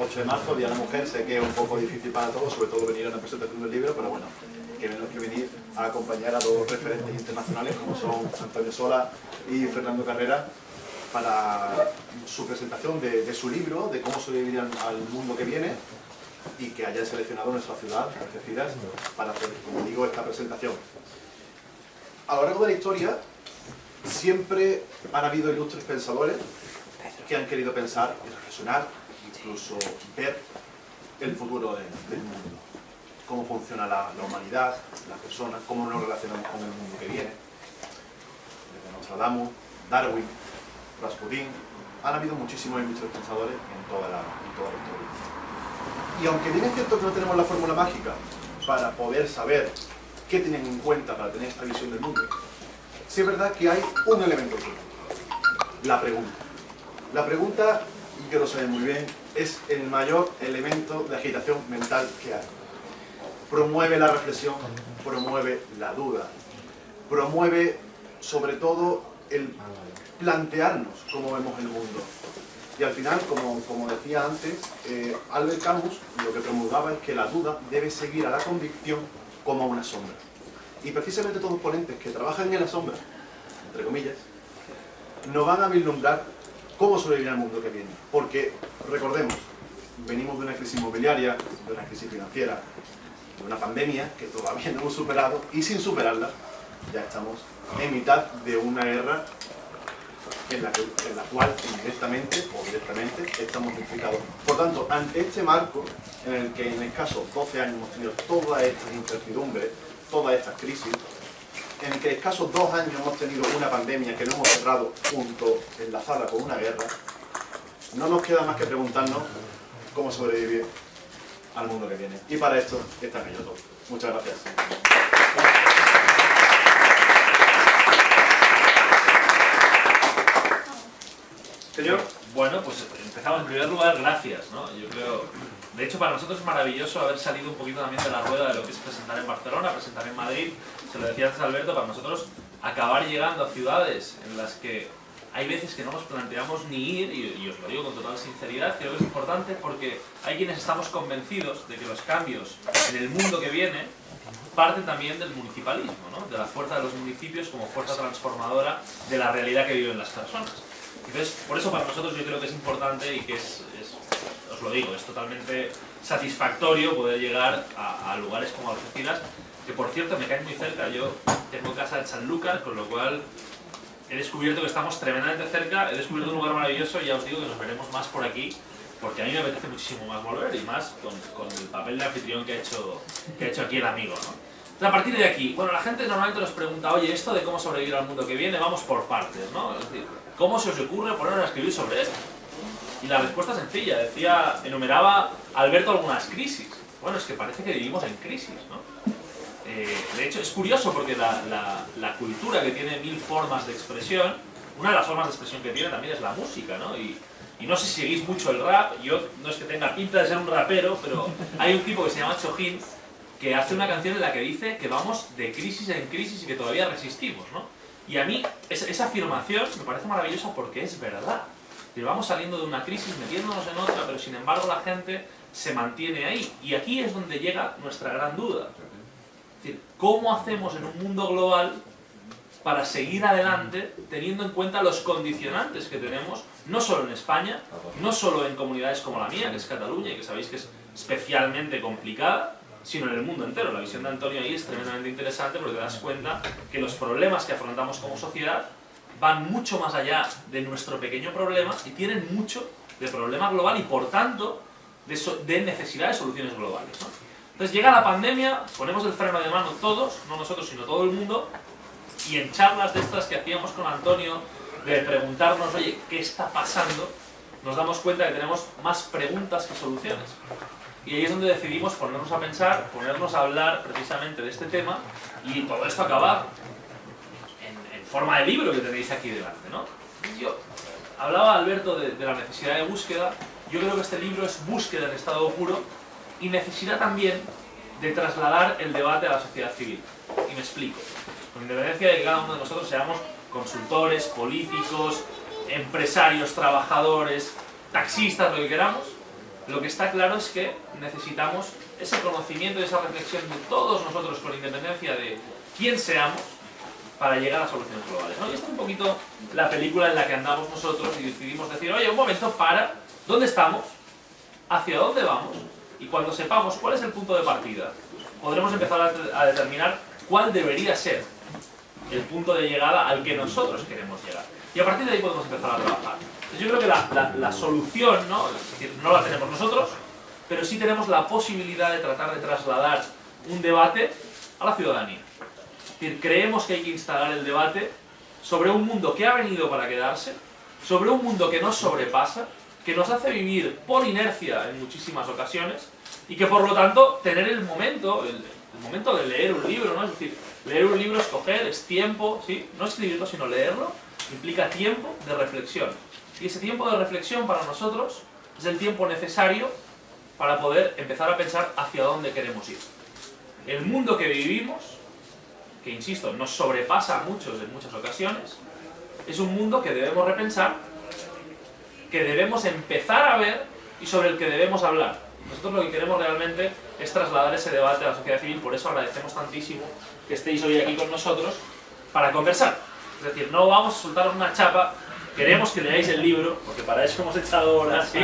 8 de marzo, Día de la Mujer, sé que es un poco difícil para todos, sobre todo venir a una presentación del libro, pero bueno, que menos que venir a acompañar a dos referentes internacionales como son Antonio Sola y Fernando Carrera para su presentación de su libro, de cómo sobrevivir al mundo que viene, y que hayan seleccionado nuestra ciudad, Algeciras, para hacer, como digo, esta presentación. A lo largo de la historia siempre han habido ilustres pensadores que han querido pensar y reflexionar, incluso ver el futuro del mundo. Cómo funciona la humanidad, las personas, cómo nos relacionamos con el mundo que viene. Desde Nostradamus, Darwin, Rasputin, han habido muchísimos ilustres pensadores en toda la historia. Y aunque bien es cierto que no tenemos la fórmula mágica para poder saber qué tienen en cuenta para tener esta visión del mundo, sí es verdad que hay un elemento clave: la pregunta. La pregunta, y que lo saben muy bien, es el mayor elemento de agitación mental que hay. Promueve la reflexión, promueve la duda, promueve sobre todo el plantearnos cómo vemos el mundo. Y al final, como decía antes, Albert Camus lo que promulgaba es que la duda debe seguir a la convicción como una sombra. Y precisamente todos los ponentes que trabajan en la sombra, entre comillas, nos van a vislumbrar cómo sobrevivir al mundo que viene. Porque, recordemos, venimos de una crisis inmobiliaria, de una crisis financiera, de una pandemia que todavía no hemos superado, y sin superarla ya estamos en mitad de una guerra en la cual indirectamente o directamente estamos implicados. Por tanto, ante este marco en el que en escasos 12 años hemos tenido todas estas incertidumbres, todas estas crisis, en el que en escasos 2 años hemos tenido una pandemia que no hemos cerrado enlazada con una guerra, no nos queda más que preguntarnos cómo sobrevivir al mundo que viene. Y para esto está Cayoto. Muchas gracias. Señor, bueno, pues empezamos en primer lugar, gracias, ¿no? Yo creo, de hecho para nosotros es maravilloso haber salido un poquito también de la rueda de lo que es presentar en Barcelona, presentar en Madrid. Se lo decía antes Alberto, para nosotros acabar llegando a ciudades en las que hay veces que no nos planteamos ni ir, y os lo digo con total sinceridad, creo que es importante porque hay quienes estamos convencidos de que los cambios en el mundo que viene parten también del municipalismo, ¿no? De la fuerza de los municipios como fuerza transformadora de la realidad que viven las personas. Entonces, por eso para nosotros yo creo que es importante y que os lo digo, es totalmente satisfactorio poder llegar a lugares como Algeciras, que por cierto me caen muy cerca. Yo tengo casa en Sanlúcar, con lo cual he descubierto que estamos tremendamente cerca, he descubierto un lugar maravilloso y ya os digo que nos veremos más por aquí, porque a mí me apetece muchísimo más volver, y más con el papel de anfitrión que ha hecho aquí el amigo, ¿no? Entonces, a partir de aquí, bueno, la gente normalmente nos pregunta, oye, esto de cómo sobrevivir al mundo que viene, vamos por partes, ¿no? Es decir, ¿cómo se os ocurre poneros a escribir sobre esto? Y la respuesta es sencilla, enumeraba Alberto algunas crisis. Bueno, es que parece que vivimos en crisis, ¿no? De hecho, es curioso porque la cultura, que tiene 1000 formas de expresión, una de las formas de expresión que tiene también es la música, ¿no? Y no sé si seguís mucho el rap, yo no es que tenga pinta de ser un rapero, pero hay un tipo que se llama Chojin, que hace una canción en la que dice que vamos de crisis en crisis y que todavía resistimos, ¿no? Y a mí esa afirmación me parece maravillosa porque es verdad. Vamos saliendo de una crisis, metiéndonos en otra, pero sin embargo la gente se mantiene ahí. Y aquí es donde llega nuestra gran duda. Es decir, ¿cómo hacemos en un mundo global para seguir adelante teniendo en cuenta los condicionantes que tenemos, no solo en España, no solo en comunidades como la mía, que es Cataluña, y que sabéis que es especialmente complicada, sino en el mundo entero? La visión de Antonio ahí es tremendamente interesante porque te das cuenta que los problemas que afrontamos como sociedad van mucho más allá de nuestro pequeño problema y tienen mucho de problema global y por tanto de necesidad de soluciones globales, ¿no? Entonces llega la pandemia, ponemos el freno de mano todos, no nosotros sino todo el mundo, y en charlas de estas que hacíamos con Antonio, de preguntarnos, oye, ¿qué está pasando?, nos damos cuenta que tenemos más preguntas que soluciones. Y ahí es donde decidimos ponernos a pensar, ponernos a hablar precisamente de este tema, y todo esto acabar en forma de libro que tenéis aquí delante, ¿no? Yo hablaba Alberto de la necesidad de búsqueda. Yo creo que este libro es búsqueda en estado puro y necesidad también de trasladar el debate a la sociedad civil. Y me explico. Con independencia de que cada uno de nosotros seamos consultores, políticos, empresarios, trabajadores, taxistas, lo que queramos, Lo que está claro es que necesitamos ese conocimiento y esa reflexión de todos nosotros con independencia de quién seamos para llegar a soluciones globales, ¿no? Y esta es un poquito la película en la que andamos nosotros y decidimos decir, oye, un momento, para, ¿dónde estamos? ¿Hacia dónde vamos? Y cuando sepamos cuál es el punto de partida, podremos empezar a determinar cuál debería ser el punto de llegada al que nosotros queremos llegar. Y a partir de ahí podemos empezar a trabajar. Entonces yo creo que la solución, ¿no? Es decir, no la tenemos nosotros, pero sí tenemos la posibilidad de tratar de trasladar un debate a la ciudadanía. Es decir, creemos que hay que instalar el debate sobre un mundo que ha venido para quedarse, sobre un mundo que nos sobrepasa, que nos hace vivir por inercia en muchísimas ocasiones y que por lo tanto tener el momento de leer un libro, ¿no? Es decir, leer un libro, escoger, es tiempo, ¿sí? No escribirlo, sino leerlo, implica tiempo de reflexión. Y ese tiempo de reflexión para nosotros es el tiempo necesario para poder empezar a pensar hacia dónde queremos ir. El mundo que vivimos, que insisto, nos sobrepasa a muchos en muchas ocasiones, es un mundo que debemos repensar, que debemos empezar a ver y sobre el que debemos hablar. Nosotros lo que queremos realmente es trasladar ese debate a la sociedad civil, por eso agradecemos tantísimo que estéis hoy aquí con nosotros para conversar. Es decir, no vamos a soltaros una chapa, queremos que leáis el libro, porque para eso hemos echado horas, ¿sí?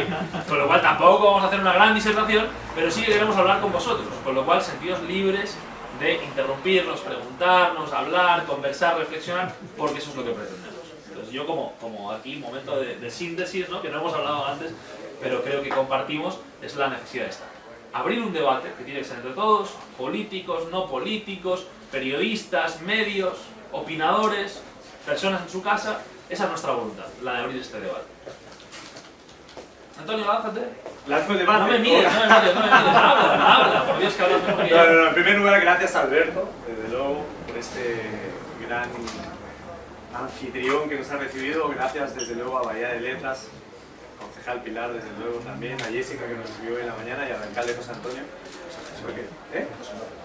Con lo cual tampoco vamos a hacer una gran disertación, pero sí que queremos hablar con vosotros, con lo cual sentidos libres de interrumpirnos, preguntarnos, hablar, conversar, reflexionar, porque eso es lo que pretendemos. Entonces yo como aquí, momento de síntesis, ¿no? Que no hemos hablado antes, pero creo que compartimos, es la necesidad de estar. Abrir un debate que tiene que ser entre todos, políticos, no políticos, periodistas, medios, opinadores, personas en su casa, esa es nuestra voluntad, la de abrir este debate. Antonio, lánzate. Lanzo el debate. No me mires, habla, por Dios que hablas mejor que yo. No, en primer lugar, gracias a Alberto, desde luego, por este gran anfitrión que nos ha recibido. Gracias, desde luego, a Bahía de Letras, concejal Pilar, desde luego también, a Jessica, que nos recibió hoy en la mañana, y al alcalde José Antonio.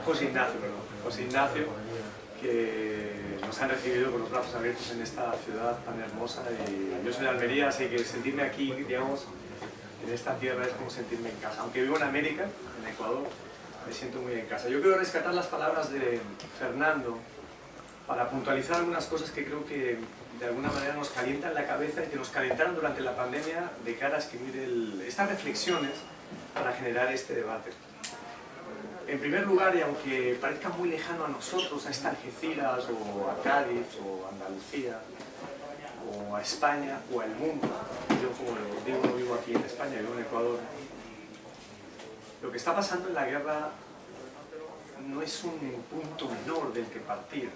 José Ignacio, perdón. José Ignacio, que nos han recibido con los brazos abiertos en esta ciudad tan hermosa. Y yo soy de Almería, así que sentirme aquí, digamos, en esta tierra es como sentirme en casa. Aunque vivo en América, en Ecuador, me siento muy en casa. Yo quiero rescatar las palabras de Fernando para puntualizar algunas cosas que creo que de alguna manera nos calientan la cabeza y que nos calentaron durante la pandemia de cara a escribir estas reflexiones para generar este debate. En primer lugar, y aunque parezca muy lejano a nosotros, a esta Algeciras, o a Cádiz, o a Andalucía, o a España, o al mundo, yo como os digo, no vivo aquí en España, vivo en Ecuador, lo que está pasando en la guerra no es un punto menor del que partir,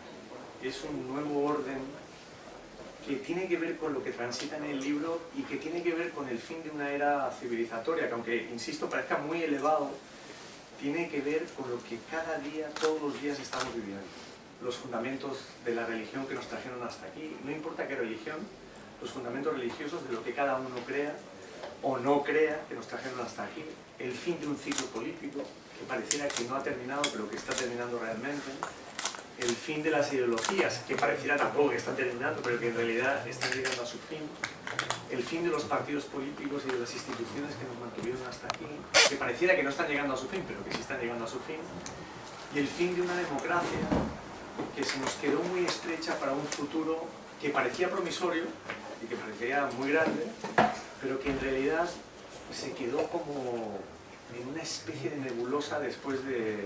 es un nuevo orden que tiene que ver con lo que transita en el libro y que tiene que ver con el fin de una era civilizatoria, que aunque, insisto, parezca muy elevado, tiene que ver con lo que cada día, todos los días estamos viviendo. Los fundamentos de la religión que nos trajeron hasta aquí, no importa qué religión, los fundamentos religiosos de lo que cada uno crea o no crea que nos trajeron hasta aquí, el fin de un ciclo político que pareciera que no ha terminado pero que está terminando realmente, el fin de las ideologías que pareciera tampoco que están terminando pero que en realidad están llegando a su fin, el fin de los partidos políticos y de las instituciones que nos mantuvieron hasta aquí, que pareciera que no están llegando a su fin pero que sí están llegando a su fin, y el fin de una democracia que se nos quedó muy estrecha para un futuro que parecía promisorio y que parecía muy grande, pero que en realidad se quedó como en una especie de nebulosa después de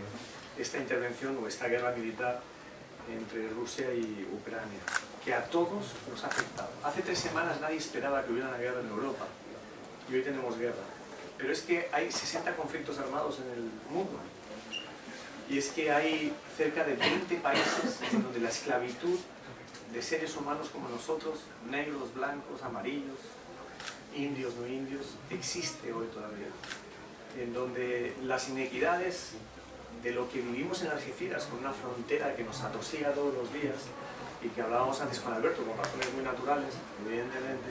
esta intervención o esta guerra militar entre Rusia y Ucrania, que a todos nos ha afectado. Hace 3 semanas nadie esperaba que hubiera una guerra en Europa y hoy tenemos guerra. Pero es que hay 60 conflictos armados en el mundo. Y es que hay cerca de 20 países en donde la esclavitud de seres humanos como nosotros, negros, blancos, amarillos, indios, no indios, existe hoy todavía. En donde las inequidades de lo que vivimos en Algeciras, con una frontera que nos atosiga todos los días, y que hablábamos antes con Alberto, por razones muy naturales, evidentemente,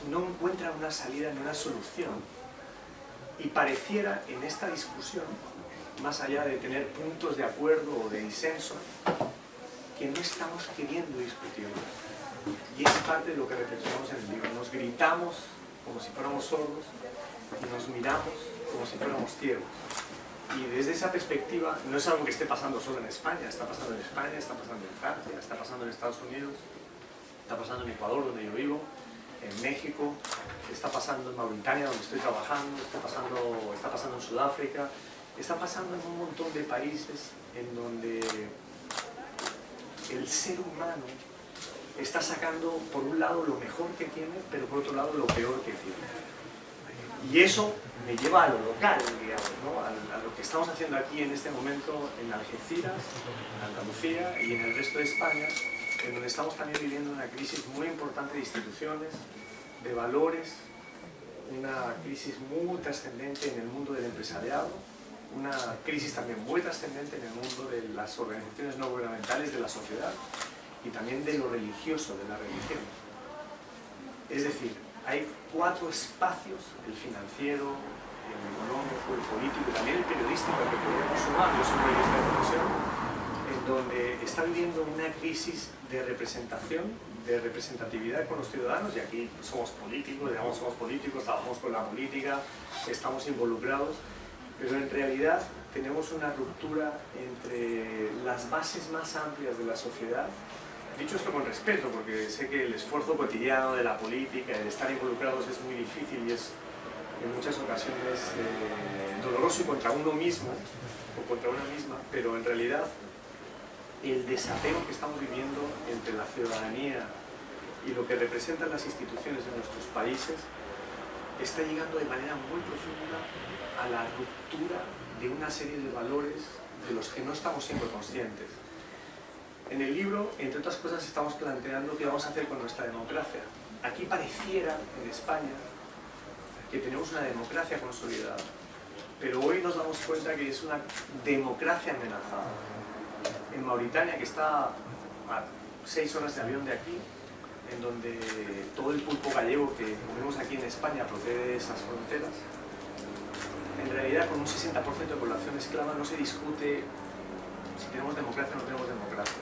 no encuentran una salida ni una solución. Y pareciera en esta discusión, más allá de tener puntos de acuerdo o de disenso, que no estamos queriendo discutir. Y es parte de lo que reflexionamos en el libro. Nos gritamos como si fuéramos sordos y nos miramos como si fuéramos ciegos. Y desde esa perspectiva, no es algo que esté pasando solo en España, está pasando en España, está pasando en Francia, está pasando en Estados Unidos, está pasando en Ecuador, donde yo vivo, en México, está pasando en Mauritania, donde estoy trabajando, está pasando en Sudáfrica, está pasando en un montón de países en donde el ser humano está sacando por un lado lo mejor que tiene, pero por otro lado lo peor que tiene. Y eso me lleva a lo local, digamos, ¿no? a lo que estamos haciendo aquí en este momento en Algeciras, en Andalucía y en el resto de España, en donde estamos también viviendo una crisis muy importante de instituciones, de valores, una crisis muy trascendente en el mundo del empresariado, una crisis también muy trascendente en el mundo de las organizaciones no gubernamentales de la sociedad y también de lo religioso, de la religión. Es decir, hay 4 espacios, el financiero, el económico, el político y también el periodístico, al que podríamos sumar, yo soy periodista de profesión, en donde está viviendo una crisis de representación, de representatividad con los ciudadanos, y aquí somos políticos, digamos, somos políticos, trabajamos con la política, estamos involucrados, pero en realidad tenemos una ruptura entre las bases más amplias de la sociedad. Dicho esto con respeto, porque sé que el esfuerzo cotidiano de la política, el estar involucrados es muy difícil y es en muchas ocasiones doloroso y contra uno mismo o contra una misma, pero en realidad el desapego que estamos viviendo entre la ciudadanía y lo que representan las instituciones de nuestros países está llegando de manera muy profunda a la ruptura de una serie de valores de los que no estamos siendo conscientes. En el libro, entre otras cosas, estamos planteando qué vamos a hacer con nuestra democracia. Aquí pareciera, en España, que tenemos una democracia consolidada, pero hoy nos damos cuenta que es una democracia amenazada. En Mauritania, que está a 6 horas de avión de aquí, en donde todo el pulpo gallego que comemos aquí en España procede de esas fronteras, en realidad con un 60% de población esclava no se discute si tenemos democracia o no tenemos democracia.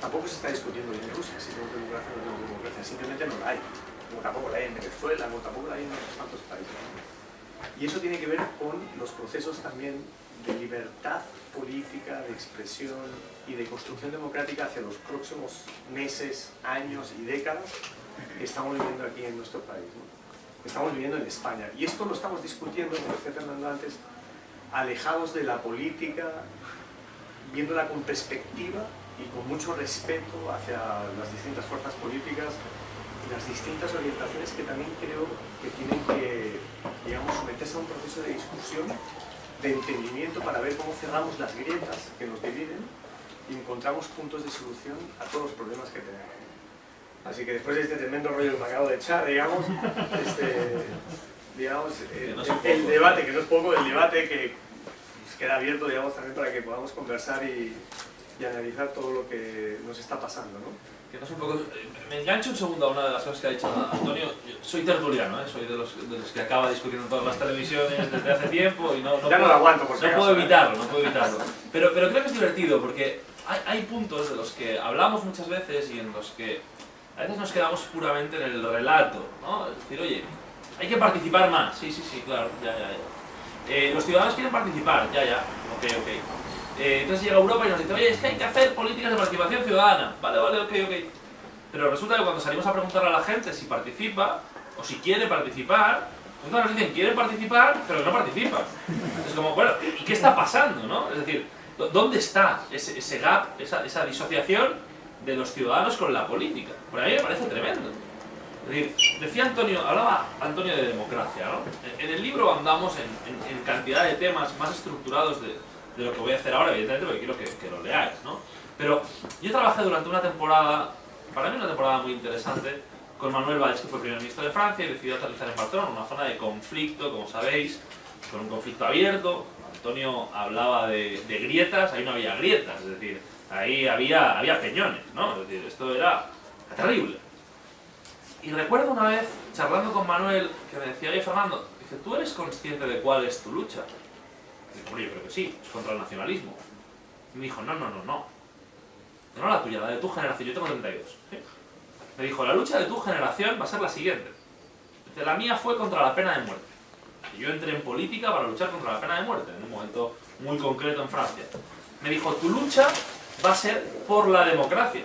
Tampoco se está discutiendo en Rusia si tenemos democracia o no tenemos democracia, simplemente no la hay. Como tampoco la hay en Venezuela, como tampoco la hay en otros tantos países. Y eso tiene que ver con los procesos también de libertad política, de expresión y de construcción democrática hacia los próximos meses, años y décadas que estamos viviendo aquí en nuestro país, ¿no? Estamos viviendo en España. Y esto lo estamos discutiendo, como decía Fernando antes, alejados de la política, viéndola con perspectiva y con mucho respeto hacia las distintas fuerzas políticas y las distintas orientaciones que también creo que tienen que, digamos, someterse a un proceso de discusión, de entendimiento para ver cómo cerramos las grietas que nos dividen y encontramos puntos de solución a todos los problemas que tenemos. Así que después de este tremendo rollo que me acabo de echar, digamos, el debate, que no es poco, el debate que queda abierto, digamos, también para que podamos conversar y analizar todo lo que nos está pasando, ¿no? Que no es un poco... Me engancho un segundo a una de las cosas que ha dicho Antonio. Yo soy tertuliano, soy de los que acaba discutiendo todas las televisiones desde hace tiempo y no ya no lo aguanto, por si acaso, puedo evitarlo, no puedo evitarlo. Pero creo que es divertido porque hay puntos de los que hablamos muchas veces y en los que a veces nos quedamos puramente en el relato, ¿no? Es decir, oye, hay que participar más. Sí, claro, ya. Los ciudadanos quieren participar, ya. Ok. Entonces llega Europa y nos dice, oye, es que hay que hacer políticas de participación ciudadana. Vale, ok. Pero resulta que cuando salimos a preguntarle a la gente si participa o si quiere participar, nos dicen, quieren participar, pero no participan. Es como, bueno, ¿y qué está pasando, no? Es decir, ¿dónde está ese gap, esa disociación de los ciudadanos con la política? Por ahí me parece tremendo. Es decir, hablaba Antonio de democracia, ¿no? En el libro andamos en cantidad de temas más estructurados de lo que voy a hacer ahora, evidentemente, porque quiero que lo leáis, ¿no? Pero yo trabajé durante una temporada, para mí una temporada muy interesante, con Manuel Valls, que fue primer ministro de Francia, y decidió aterrizar en Barcelona, una zona de conflicto, como sabéis, con un conflicto abierto. Antonio hablaba de grietas, ahí no había grietas, es decir, ahí había peñones, ¿no? Es decir, esto era terrible. Y recuerdo una vez, charlando con Manuel, que me decía, oye Fernando, dice, ¿tú eres consciente de cuál es tu lucha? Digo, yo creo que sí, es contra el nacionalismo. Y me dijo, no, la tuya, la de tu generación, yo tengo 32. ¿Sí? Me dijo, la lucha de tu generación va a ser la siguiente. Dice, la mía fue contra la pena de muerte. Yo entré en política para luchar contra la pena de muerte, en un momento muy concreto en Francia. Me dijo, tu lucha va a ser por la democracia.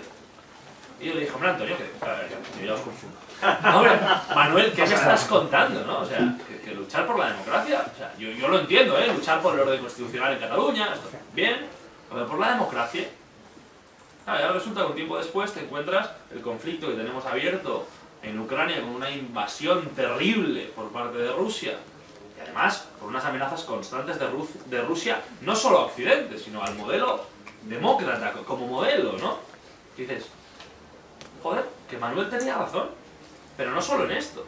Y yo le dije, hombre, Antonio, yo ya os confundo. No, hombre, Manuel, ¿qué me estás contando, no? O sea, que luchar por la democracia, o sea, yo lo entiendo, ¿eh? Luchar por el orden constitucional en Cataluña, esto, bien, pero por la democracia. Ah, y ahora resulta que un tiempo después te encuentras el conflicto que tenemos abierto en Ucrania con una invasión terrible por parte de Rusia, y además por unas amenazas constantes de Rusia, no solo a Occidente, sino al modelo demócrata como modelo, ¿no? Y dices, joder, que Manuel tenía razón, pero no solo en esto,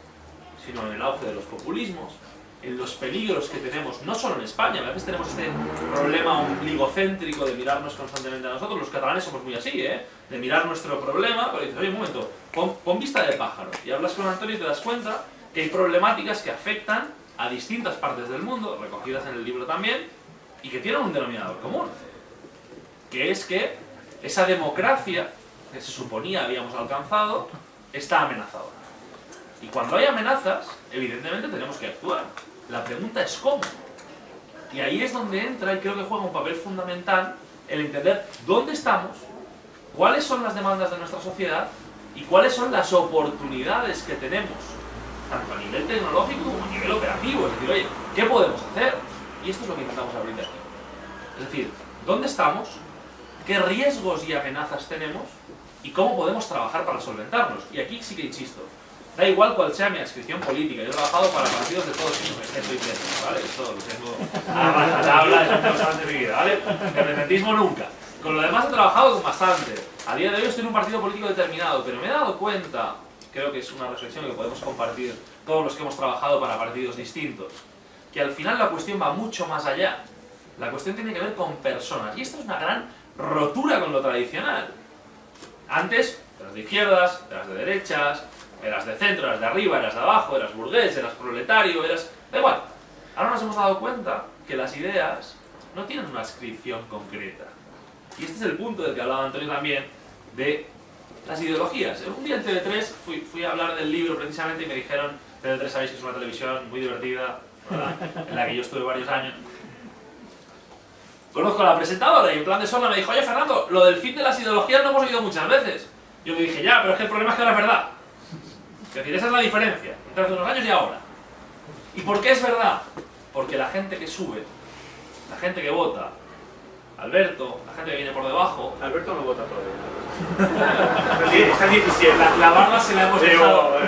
sino en el auge de los populismos, en los peligros que tenemos, no solo en España, a veces tenemos este problema ombligocéntrico de mirarnos constantemente a nosotros, los catalanes somos muy así, ¿eh? De mirar nuestro problema, pero dices, oye, un momento, pon vista de pájaro, y hablas con Antonio y te das cuenta que hay problemáticas que afectan a distintas partes del mundo, recogidas en el libro también, y que tienen un denominador común, que es que esa democracia que se suponía habíamos alcanzado, está amenazada. Y cuando hay amenazas, evidentemente tenemos que actuar. La pregunta es cómo. Y ahí es donde entra, y creo que juega un papel fundamental, el entender dónde estamos, cuáles son las demandas de nuestra sociedad y cuáles son las oportunidades que tenemos, tanto a nivel tecnológico como a nivel operativo. Es decir, oye, ¿qué podemos hacer? Y esto es lo que intentamos abrir aquí. Es decir, ¿dónde estamos? ¿Qué riesgos y amenazas tenemos? ¿Y cómo podemos trabajar para solventarlos? Y aquí sí que insisto, da igual cuál sea mi adscripción política, yo he trabajado para partidos de todo tipo, excepto Iglesias, ¿vale? Esto lo tengo a rajatabla, es un constante de mi vida, ¿vale? Independentismo nunca. Con lo demás he trabajado bastante. A día de hoy estoy en un partido político determinado, pero me he dado cuenta, creo que es una reflexión que podemos compartir todos los que hemos trabajado para partidos distintos, que al final la cuestión va mucho más allá. La cuestión tiene que ver con personas, y esto es una gran rotura con lo tradicional. Antes, eras de izquierdas, eras de derechas, eras de centro, eras de arriba, eras de abajo, eras burgués, eras proletario, eras... Da igual. Ahora nos hemos dado cuenta que las ideas no tienen una adscripción concreta. Y este es el punto del que hablaba Antonio también, de las ideologías. Un día en TV3 fui a hablar del libro precisamente y me dijeron, TV3 sabéis que es una televisión muy divertida, ¿verdad? En la que yo estuve varios años. Conozco a la presentadora y en plan de sorna me dijo, oye Fernando, lo del fin de las ideologías lo hemos oído muchas veces. Yo le dije, ya, pero es que el problema es que ahora es verdad. Es decir, esa es la diferencia entre hace unos años y ahora. ¿Y por qué es verdad? Porque la gente que sube, la gente que vota, Alberto, la gente que viene por debajo... Alberto no vota todavía. Está en 17. La barba se la hemos dejado...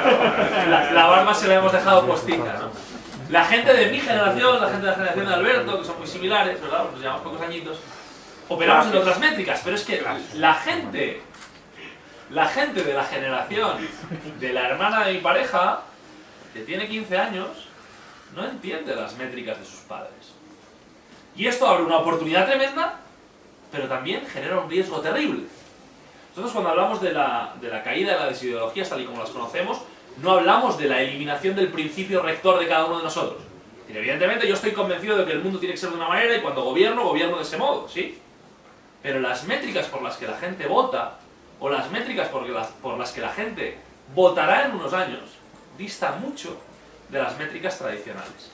La barba se la hemos dejado postiza, ¿no? La gente de mi generación, la gente de la generación de Alberto, que son muy similares, ¿verdad? Nos llevamos pocos añitos, operamos en otras métricas, pero es que la gente de la generación de la hermana de mi pareja, que tiene 15 años, no entiende las métricas de sus padres. Y esto abre una oportunidad tremenda, pero también genera un riesgo terrible. Nosotros cuando hablamos de la caída de las ideologías tal y como las conocemos, no hablamos de la eliminación del principio rector de cada uno de nosotros. Y evidentemente yo estoy convencido de que el mundo tiene que ser de una manera y cuando gobierno de ese modo, ¿sí? Pero las métricas por las que la gente vota, o las métricas por las que la gente votará en unos años, distan mucho de las métricas tradicionales.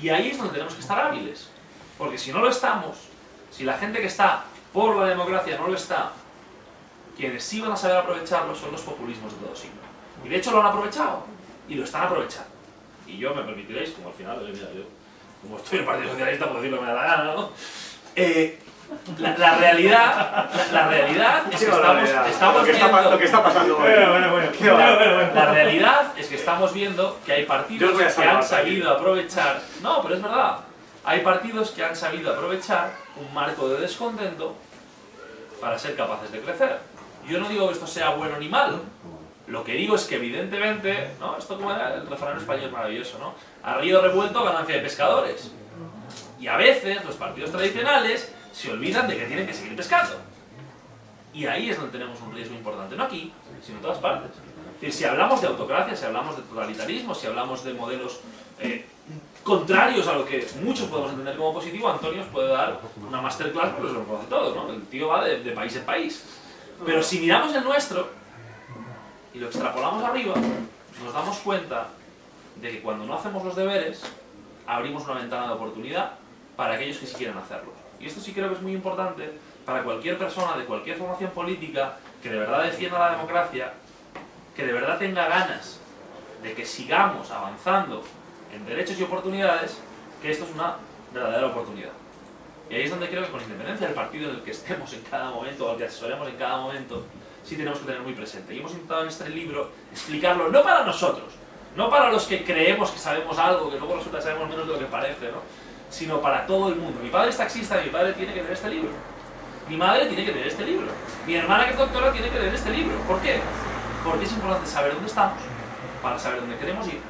Y ahí es donde tenemos que estar hábiles. Porque si no lo estamos, si la gente que está por la democracia no lo está, quienes sí van a saber aprovecharlo son los populismos de todo signo. Y de hecho lo han aprovechado, y lo están aprovechando. Y yo, me permitiréis, como al final, mira, yo, como estoy en el Partido Socialista, por decir lo que me da la gana, ¿no? La realidad es que estamos viendo... Lo que está pasando hoy. La realidad es que estamos viendo que hay partidos que han sabido aprovechar... No, pero es verdad. Hay partidos que han sabido aprovechar un marco de descontento para ser capaces de crecer. Yo no digo que esto sea bueno ni malo. Lo que digo es que evidentemente, ¿no? Esto como era el refrán español maravilloso, ¿no? A río revuelto, ganancia de pescadores. Y a veces los partidos tradicionales se olvidan de que tienen que seguir pescando. Y ahí es donde tenemos un riesgo importante, no aquí, sino en todas partes. Es decir, si hablamos de autocracia, si hablamos de totalitarismo, si hablamos de modelos contrarios a lo que muchos podemos entender como positivo, Antonio os puede dar una masterclass porque lo conoce todo, ¿no? El tío va de país en país. Pero si miramos el nuestro y lo extrapolamos arriba, nos damos cuenta de que cuando no hacemos los deberes, abrimos una ventana de oportunidad para aquellos que sí quieran hacerlo. Y esto sí creo que es muy importante para cualquier persona de cualquier formación política que de verdad defienda la democracia, que de verdad tenga ganas de que sigamos avanzando en derechos y oportunidades, que esto es una verdadera oportunidad. Y ahí es donde creo que con independencia del partido en el que estemos en cada momento o al que asesoremos en cada momento, sí tenemos que tener muy presente. Y hemos intentado en este libro explicarlo, no para nosotros, no para los que creemos que sabemos algo, que luego resulta que sabemos menos de lo que parece, ¿no? Sino para todo el mundo. Mi padre es taxista y mi padre tiene que leer este libro. Mi madre tiene que leer este libro. Mi hermana que es doctora tiene que leer este libro. ¿Por qué? Porque es importante saber dónde estamos, para saber dónde queremos ir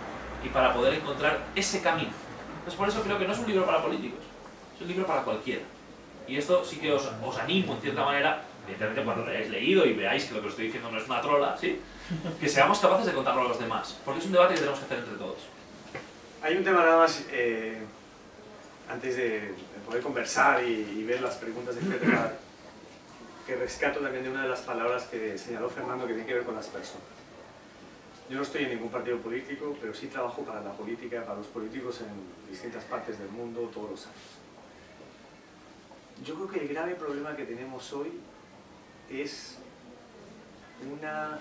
y para poder encontrar ese camino. Entonces por eso creo que no es un libro para políticos, es un libro para cualquiera. Y esto sí que os animo en cierta manera, evidentemente cuando lo hayáis leído y veáis que lo que os estoy diciendo no es una trola, ¿sí? Que seamos capaces de contarlo a los demás, porque es un debate que tenemos que hacer entre todos. Hay un tema nada más, antes de poder conversar y ver las preguntas, etcétera, que rescato también de una de las palabras que señaló Fernando, que tiene que ver con las personas. Yo no estoy en ningún partido político, pero sí trabajo para la política, para los políticos en distintas partes del mundo todos los años. Yo creo que el grave problema que tenemos hoy es una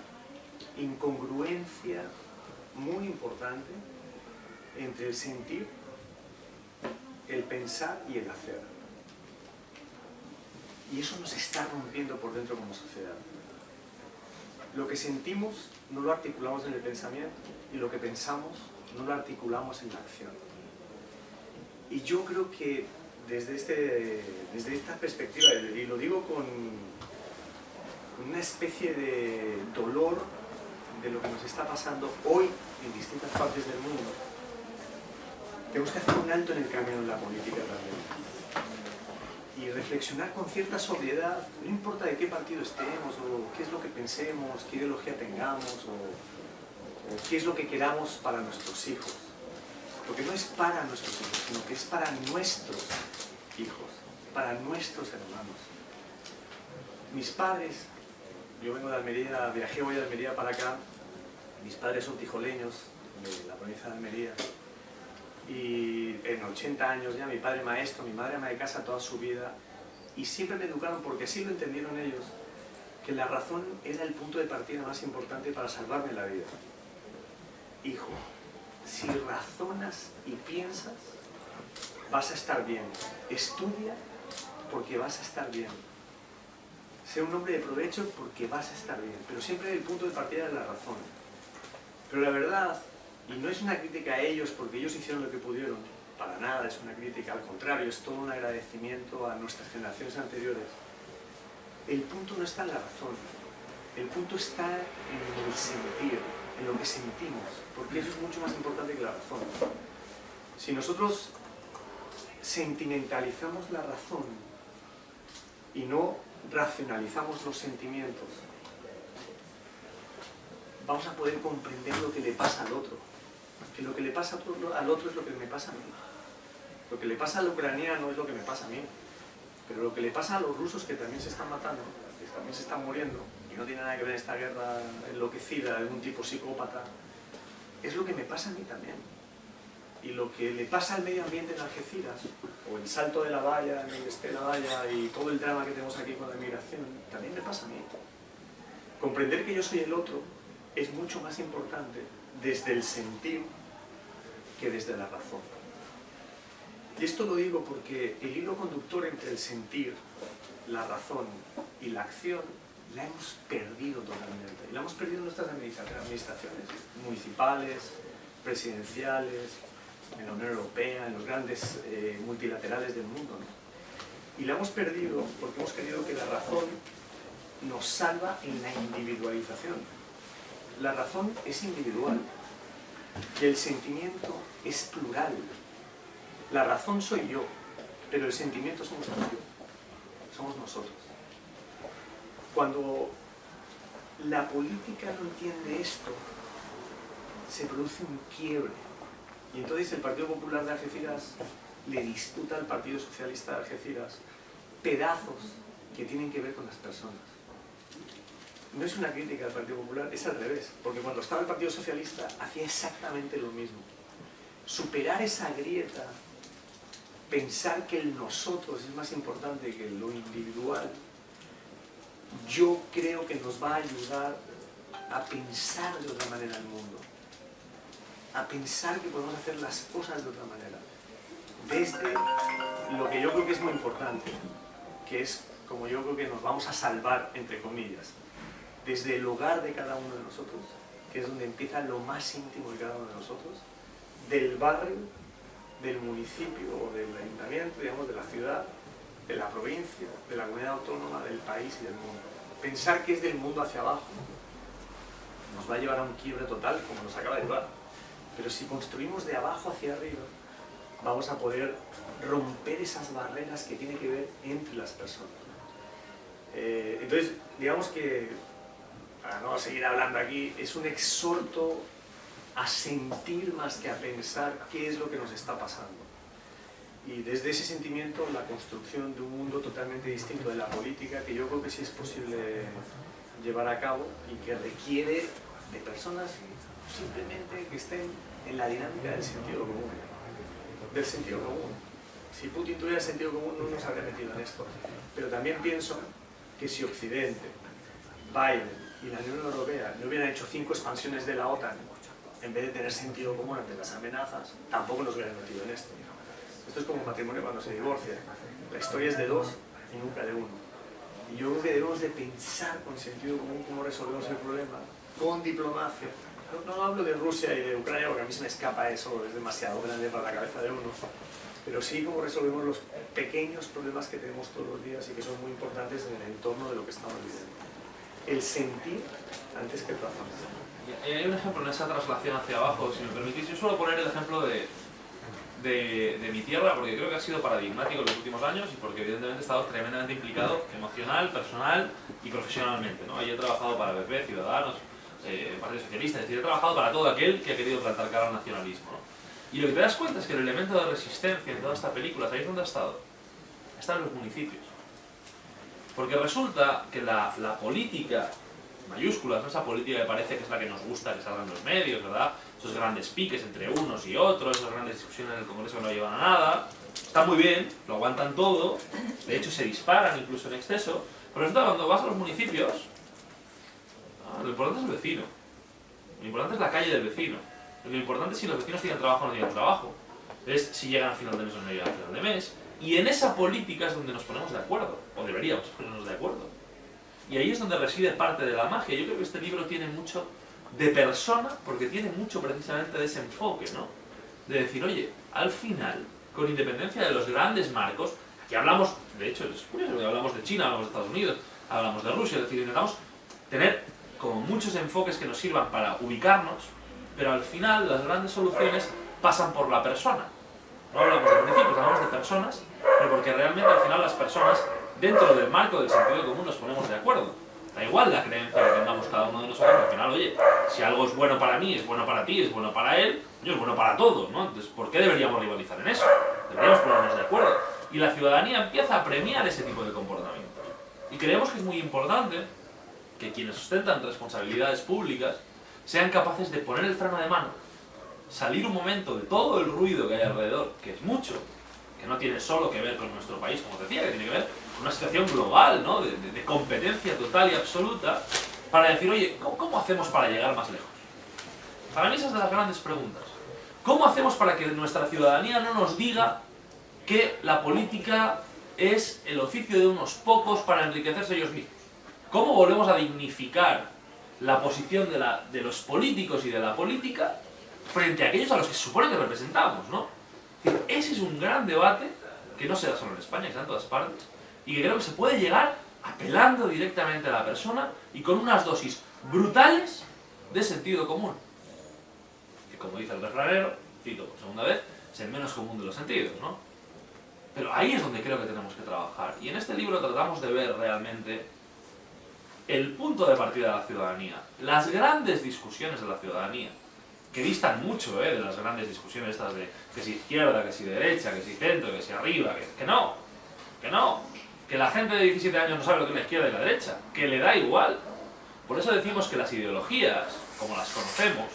incongruencia muy importante entre el sentir, el pensar y el hacer. Y eso nos está rompiendo por dentro como sociedad. Lo que sentimos no lo articulamos en el pensamiento y lo que pensamos no lo articulamos en la acción. Y yo creo que desde esta perspectiva, y lo digo con una especie de dolor de lo que nos está pasando hoy en distintas partes del mundo, tenemos que hacer un alto en el camino en la política también. Y reflexionar con cierta sobriedad, no importa de qué partido estemos, o qué es lo que pensemos, qué ideología tengamos, o qué es lo que queramos para nuestros hijos. Porque no es para nuestros hijos, sino que es para nuestros hijos, para nuestros hermanos. Mis padres, yo vengo de Almería, viajé hoy de Almería para acá, mis padres son tijoleños, de la provincia de Almería, y en 80 años ya, mi padre maestro, mi madre ama de casa toda su vida, y siempre me educaron, porque así lo entendieron ellos, que la razón era el punto de partida más importante para salvarme la vida. Hijo, si razonas y piensas, vas a estar bien. Estudia porque vas a estar bien. Sé un hombre de provecho porque vas a estar bien, pero siempre el punto de partida es la razón. Pero la verdad, y no es una crítica a ellos porque ellos hicieron lo que pudieron, para nada es una crítica, al contrario, es todo un agradecimiento a nuestras generaciones anteriores. El punto no está en la razón, el punto está en el sentir, en lo que sentimos, porque eso es mucho más importante que la razón. Si nosotros sentimentalizamos la razón y no racionalizamos los sentimientos, vamos a poder comprender lo que le pasa al otro. Que lo que le pasa al otro es lo que me pasa a mí. Lo que le pasa al ucraniano es lo que me pasa a mí. Pero lo que le pasa a los rusos, que también se están matando, que también se están muriendo, y no tiene nada que ver esta guerra enloquecida de un tipo psicópata, es lo que me pasa a mí también. Y lo que le pasa al medio ambiente en Algeciras, o el salto de la valla, en el este de la valla, y todo el drama que tenemos aquí con la migración, también me pasa a mí. Comprender que yo soy el otro es mucho más importante desde el sentir que desde la razón. Y esto lo digo porque el hilo conductor entre el sentir, la razón y la acción la hemos perdido totalmente. Y la hemos perdido en nuestras administraciones municipales, presidenciales, en la Unión Europea, en los grandes multilaterales del mundo, ¿no? Y la hemos perdido porque hemos querido que la razón nos salva en la individualización. La razón es individual y el sentimiento es plural. La razón soy yo, pero el sentimiento somos tú, somos nosotros. Cuando la política no entiende esto, se produce un quiebre. Y entonces el Partido Popular de Algeciras le disputa al Partido Socialista de Algeciras pedazos que tienen que ver con las personas. No es una crítica al Partido Popular, es al revés, porque cuando estaba el Partido Socialista hacía exactamente lo mismo. superar esa grieta, pensar que el nosotros es más importante que lo individual, yo creo que nos va a ayudar a pensar de otra manera el mundo, a pensar que podemos hacer las cosas de otra manera, desde lo que yo creo que es muy importante, que es como yo creo que nos vamos a salvar, entre comillas, desde el hogar de cada uno de nosotros, que es donde empieza lo más íntimo de cada uno de nosotros, del barrio, del municipio o del ayuntamiento, digamos, de la ciudad, de la provincia, de la comunidad autónoma, del país y del mundo. Pensar que es del mundo hacia abajo nos va a llevar a un quiebre total, como nos acaba de llevar. Pero si construimos de abajo hacia arriba, vamos a poder romper esas barreras que tienen que ver entre las personas. Entonces, digamos que, para no seguir hablando aquí, es un exhorto a sentir más que a pensar qué es lo que nos está pasando. Y desde ese sentimiento, la construcción de un mundo totalmente distinto de la política, que yo creo que sí es posible llevar a cabo y que requiere de personas simplemente que estén en la dinámica del sentido común. Del sentido común. Si Putin tuviera sentido común no nos habría metido en esto. Pero también pienso que si Occidente, Biden y la Unión Europea no hubieran hecho 5 expansiones de la OTAN en vez de tener sentido común ante las amenazas, tampoco nos hubieran metido en esto. Esto es como un matrimonio cuando se divorcia. La historia es de 2 y nunca de 1. Y yo creo que debemos de pensar con sentido común cómo resolvemos el problema, con diplomacia. No hablo de Rusia y de Ucrania porque a mí se me escapa eso, es demasiado grande para la cabeza de uno. Pero sí cómo resolvemos los pequeños problemas que tenemos todos los días y que son muy importantes en el entorno de lo que estamos viviendo. El sentir antes que el razonamiento. Y hay un ejemplo en esa traslación hacia abajo, si me permitís. Yo suelo poner el ejemplo de mi tierra, porque creo que ha sido paradigmático en los últimos años y porque evidentemente he estado tremendamente implicado emocional, personal y profesionalmente, ¿no? Yo he trabajado para PP, Ciudadanos, Partido Socialista, es decir, he trabajado para todo aquel que ha querido plantar cara al nacionalismo, ¿no? Y lo que te das cuenta es que el elemento de resistencia en toda esta película, ¿sabéis dónde ha estado? Está en los municipios. Porque resulta que la política, mayúsculas, ¿no? Esa política que parece que es la que nos gusta que salgan los medios, ¿verdad? Esos grandes piques entre unos y otros, esas grandes discusiones en el Congreso que no llevan a nada, está muy bien, lo aguantan todo, de hecho se disparan incluso en exceso, pero resulta que cuando vas a los municipios, lo importante es el vecino, lo importante es la calle del vecino, lo importante es si los vecinos tienen trabajo o no tienen trabajo, es si llegan a final de mes o no llegan a final de mes, y en esa política es donde nos ponemos de acuerdo, o deberíamos ponernos de acuerdo. Y ahí es donde reside parte de la magia. Yo creo que este libro tiene mucho de persona, porque tiene mucho precisamente de ese enfoque, ¿no? De decir, oye, al final, con independencia de los grandes marcos, aquí hablamos, de hecho, es curioso, hablamos de China, hablamos de Estados Unidos, hablamos de Rusia, es decir, intentamos tener como muchos enfoques que nos sirvan para ubicarnos, pero al final las grandes soluciones pasan por la persona. No hablamos de municipios, hablamos de personas, pero porque realmente al final las personas, dentro del marco del sentido común, nos ponemos de acuerdo. Da igual la creencia que tengamos cada uno de nosotros, al final, oye, si algo es bueno para mí, es bueno para ti, es bueno para él, es bueno para todos, ¿no? Entonces, ¿por qué deberíamos rivalizar en eso? Deberíamos ponernos de acuerdo. Y la ciudadanía empieza a premiar ese tipo de comportamientos. Y creemos que es muy importante que quienes ostentan responsabilidades públicas sean capaces de poner el freno de mano, salir un momento de todo el ruido que hay alrededor, que es mucho, que no tiene solo que ver con nuestro país, como os decía, que tiene que ver con una situación global, ¿no? de competencia total y absoluta, para decir, oye, ¿cómo hacemos para llegar más lejos? Para mí esa es de las grandes preguntas. ¿Cómo hacemos para que nuestra ciudadanía no nos diga que la política es el oficio de unos pocos para enriquecerse ellos mismos? ¿Cómo volvemos a dignificar la posición de los políticos y de la política frente a aquellos a los que se supone que representamos, ¿no? Ese es un gran debate que no se da solo en España, que se da en todas partes, y que creo que se puede llegar apelando directamente a la persona y con unas dosis brutales de sentido común. Que como dice el refranero, cito por segunda vez, es el menos común de los sentidos, ¿no? Pero ahí es donde creo que tenemos que trabajar. Y en este libro tratamos de ver realmente el punto de partida de la ciudadanía, las grandes discusiones de la ciudadanía, que distan mucho de las grandes discusiones estas de que si izquierda, que si derecha, que si centro, que si arriba, que no, que la gente de 17 años no sabe lo que es la izquierda y la derecha, que le da igual. Por eso decimos que las ideologías, como las conocemos,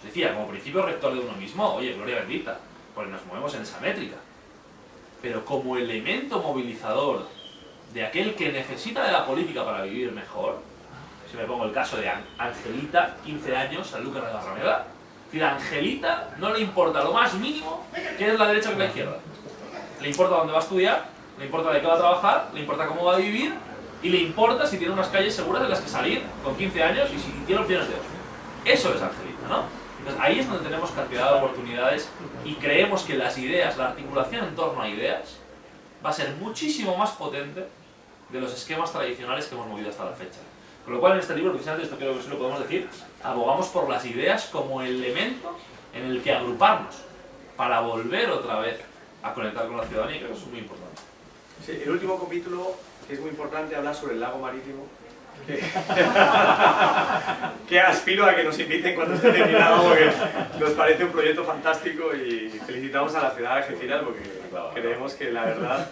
Decía, como principio rector de uno mismo, oye, gloria bendita, porque nos movemos en esa métrica. Pero como elemento movilizador de aquel que necesita de la política para vivir mejor, si me pongo el caso de Angelita, 15 años, Sanlúcar de Barrameda, es decir, a Angelita no le importa lo más mínimo que es la derecha que la izquierda. Le importa dónde va a estudiar, le importa de qué va a trabajar, le importa cómo va a vivir y le importa si tiene unas calles seguras en las que salir con 15 años y si tiene opciones de ocio. Eso es Angelita, ¿no? Entonces ahí es donde tenemos cantidad de oportunidades y creemos que las ideas, la articulación en torno a ideas, va a ser muchísimo más potente de los esquemas tradicionales que hemos movido hasta la fecha. Con lo cual en este libro, precisamente esto creo que sí lo podemos decir, abogamos por las ideas como elemento en el que agruparnos para volver otra vez a conectar con la ciudadanía, y creo que eso es muy importante. Sí, el último capítulo, que es muy importante, habla sobre el lago marítimo, que aspiro a que nos inviten cuando esté terminado, porque nos parece un proyecto fantástico y felicitamos a la ciudad de Algeciras porque creemos que la verdad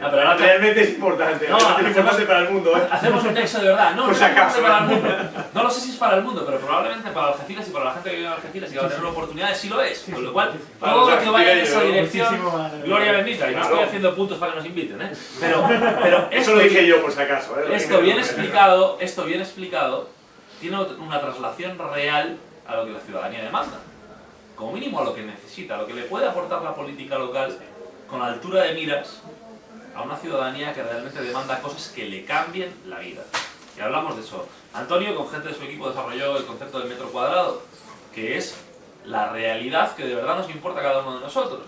pero realmente es importante, no, es importante para el mundo. Hacemos un nexo de verdad, no, por no si es acaso, para el mundo. No lo sé si es para el mundo, pero probablemente para Algeciras y para la gente que vive en Algeciras y que va a tener oportunidades sí lo es. Con lo cual, todo lo que vaya en esa dirección, gloria bendita. Y no estoy haciendo puntos para que nos inviten, ¿eh? Pero eso lo dije yo por si acaso. Esto bien explicado, tiene una traslación real a lo que la ciudadanía demanda. Como mínimo a lo que necesita, a lo que le puede aportar la política local con altura de miras a una ciudadanía que realmente demanda cosas que le cambien la vida. Y hablamos de eso. Antonio, con gente de su equipo, desarrolló el concepto del metro cuadrado, que es la realidad que de verdad nos importa a cada uno de nosotros.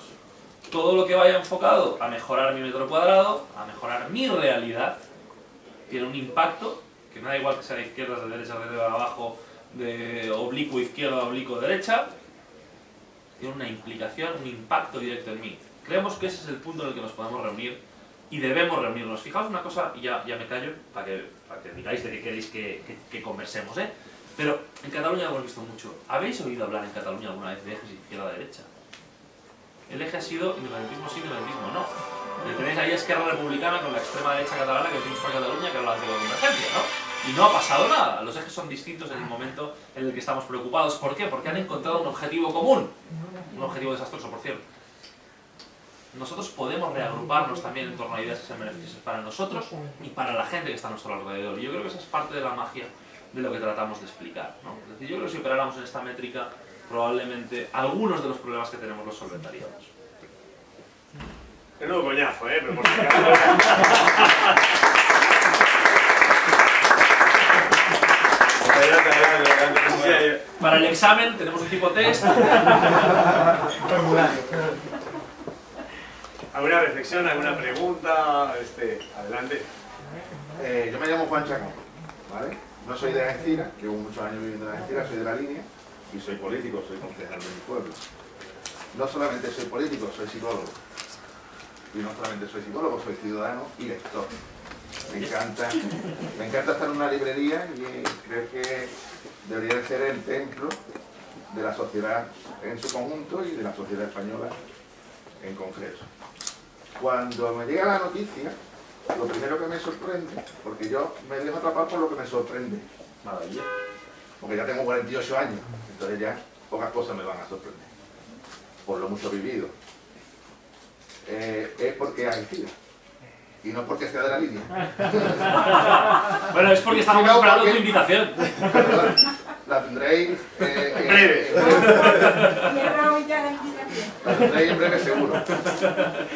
Todo lo que vaya enfocado a mejorar mi metro cuadrado, a mejorar mi realidad, tiene un impacto, que me da igual que sea de izquierda, de derecha, de arriba, de abajo, de oblicuo izquierda, oblicuo derecha, tiene una implicación, un impacto directo en mí. Creemos que ese es el punto en el que nos podemos reunir y debemos reunirnos. Fijaos una cosa, y ya me callo, para que digáis de qué queréis que conversemos, ¿eh? Pero en Cataluña lo hemos visto mucho. ¿Habéis oído hablar en Cataluña alguna vez de ejes izquierda-derecha? El eje ha sido independentismo sí, independentismo no. Tenéis ahí a Esquerra Republicana con la extrema derecha catalana que tenemos para Cataluña, que habla de convergencia, ¿no? Y no ha pasado nada. Los ejes son distintos en el momento en el que estamos preocupados. ¿Por qué? Porque han encontrado un objetivo común. Un objetivo desastroso, por cierto. Nosotros podemos reagruparnos también en torno a ideas que sean beneficiosas para nosotros y para la gente que está a nuestro alrededor. Y yo creo que esa es parte de la magia de lo que tratamos de explicar, ¿no? Es decir, yo creo que si operáramos en esta métrica, probablemente algunos de los problemas que tenemos los solventaríamos. Menudo coñazo, pero por si acaso. Para el examen tenemos un tipo test. ¿Alguna reflexión, alguna pregunta? Adelante. Yo me llamo Juan Chacón, ¿vale? No soy de Algeciras, llevo muchos años viviendo en Algeciras, soy de la línea y soy político, soy concejal de mi pueblo. No solamente soy político, soy psicólogo. Y no solamente soy psicólogo, soy ciudadano y lector. Me encanta estar en una librería y creo que debería de ser el templo de la sociedad en su conjunto y de la sociedad española en concreto. Cuando me llega la noticia, lo primero que me sorprende, porque yo me dejo atrapar por lo que me sorprende, maravilla, porque ya tengo 48 años, entonces ya pocas cosas me van a sorprender, por lo mucho vivido. Es porque hay Algeciras, y no porque sea de la línea. Bueno, es porque estamos esperando tu invitación. Perdón, la tendréis breve. La tendréis en breve seguro.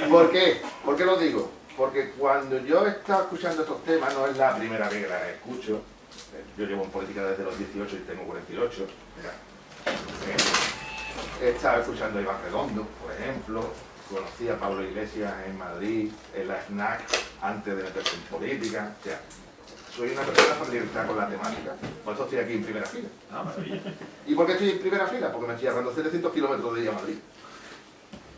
¿Por qué? ¿Por qué lo digo? Porque cuando yo he estado escuchando estos temas, no es la primera vez que las escucho. Yo llevo en política desde los 18 y tengo 48. He estado escuchando a Iván Redondo, por ejemplo. Conocí a Pablo Iglesias en Madrid, en la FNAC, antes de meterse en política. O sea, soy una persona familiarizada con la temática. Por eso estoy aquí en primera fila. ¿Y por qué estoy en primera fila? Porque me estoy ahorrando 700 kilómetros de ir a Madrid.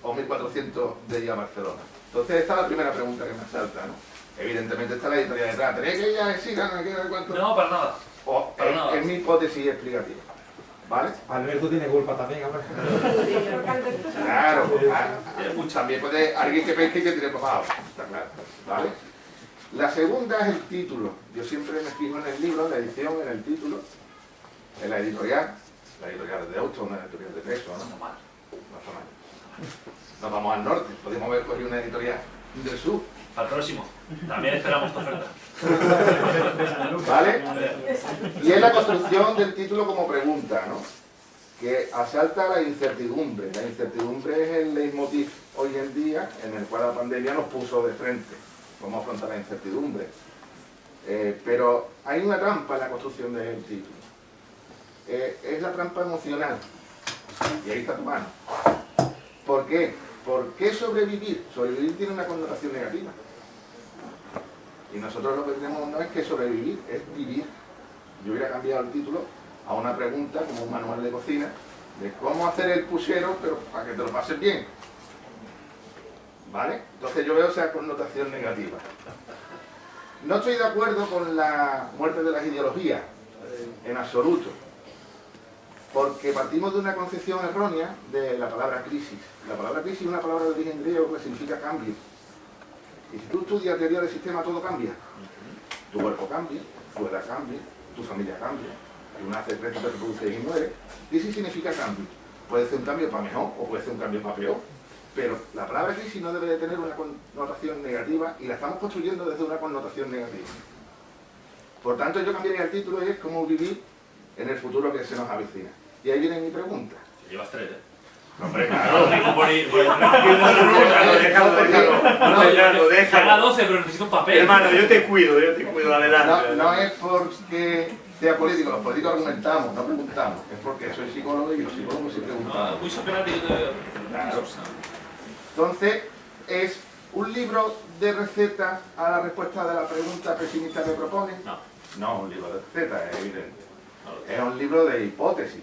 O 1.400 de ir a Barcelona. Entonces esta es la primera pregunta que me salta, ¿no? Evidentemente está la editorial detrás. ¿Tenéis que ir a Algeciras? No, para nada. Es mi hipótesis explicativa. ¿Vale? Alberto tiene culpa también, hombre. Claro, también puede alguien que pesque y que tire papado, está claro, ¿vale? La segunda es el título. Yo siempre me fijo en el libro, en la edición, en el título, en la editorial, La editorial de Auto, una editorial de peso, ¿no? No está mal. Nos vamos al norte, podemos haber cogido una editorial del sur. Al próximo. También esperamos tu oferta. ¿Vale? Y es la construcción del título como pregunta, ¿no? Que asalta la incertidumbre. La incertidumbre es el leitmotiv hoy en día en el cual la pandemia nos puso de frente. Cómo afrontar la incertidumbre. Pero hay una trampa en la construcción del título. Es la trampa emocional. Y ahí está tu mano. ¿Por qué? ¿Por qué sobrevivir? Sobrevivir tiene una connotación negativa. Y nosotros lo que tenemos no es que sobrevivir, es vivir. Yo hubiera cambiado el título a una pregunta, como un manual de cocina, de cómo hacer el puchero, pero para que te lo pases bien. ¿Vale? Entonces yo veo esa connotación negativa. No estoy de acuerdo con la muerte de las ideologías, en absoluto. Porque partimos de una concepción errónea de la palabra crisis. La palabra crisis es una palabra de origen griego que significa cambio. Y si tú estudias teoría del sistema, todo cambia. Tu cuerpo cambia, tu edad cambia, tu familia cambia. Tú naces, creces, te reproduces y mueres. Crisis significa cambio. Puede ser un cambio para mejor o puede ser un cambio para peor. Pero la palabra crisis no debe de tener una connotación negativa y la estamos construyendo desde una connotación negativa. Por tanto, yo cambiaría el título y es cómo vivir en el futuro que se nos avecina. Y ahí viene mi pregunta. Llevas 3, ¿eh? Hombre, claro. Déjalo. Haga 12, pero necesito un papel. Hermano, yo te cuido, adelante. No es porque sea político, los políticos argumentamos, no preguntamos. Es porque soy psicólogo y los psicólogos sí preguntamos. No, muy socrático. Claro. Entonces, es un libro de recetas a la respuesta de la pregunta pesimista que propone. No, un libro de recetas, es evidente. Es un libro de hipótesis.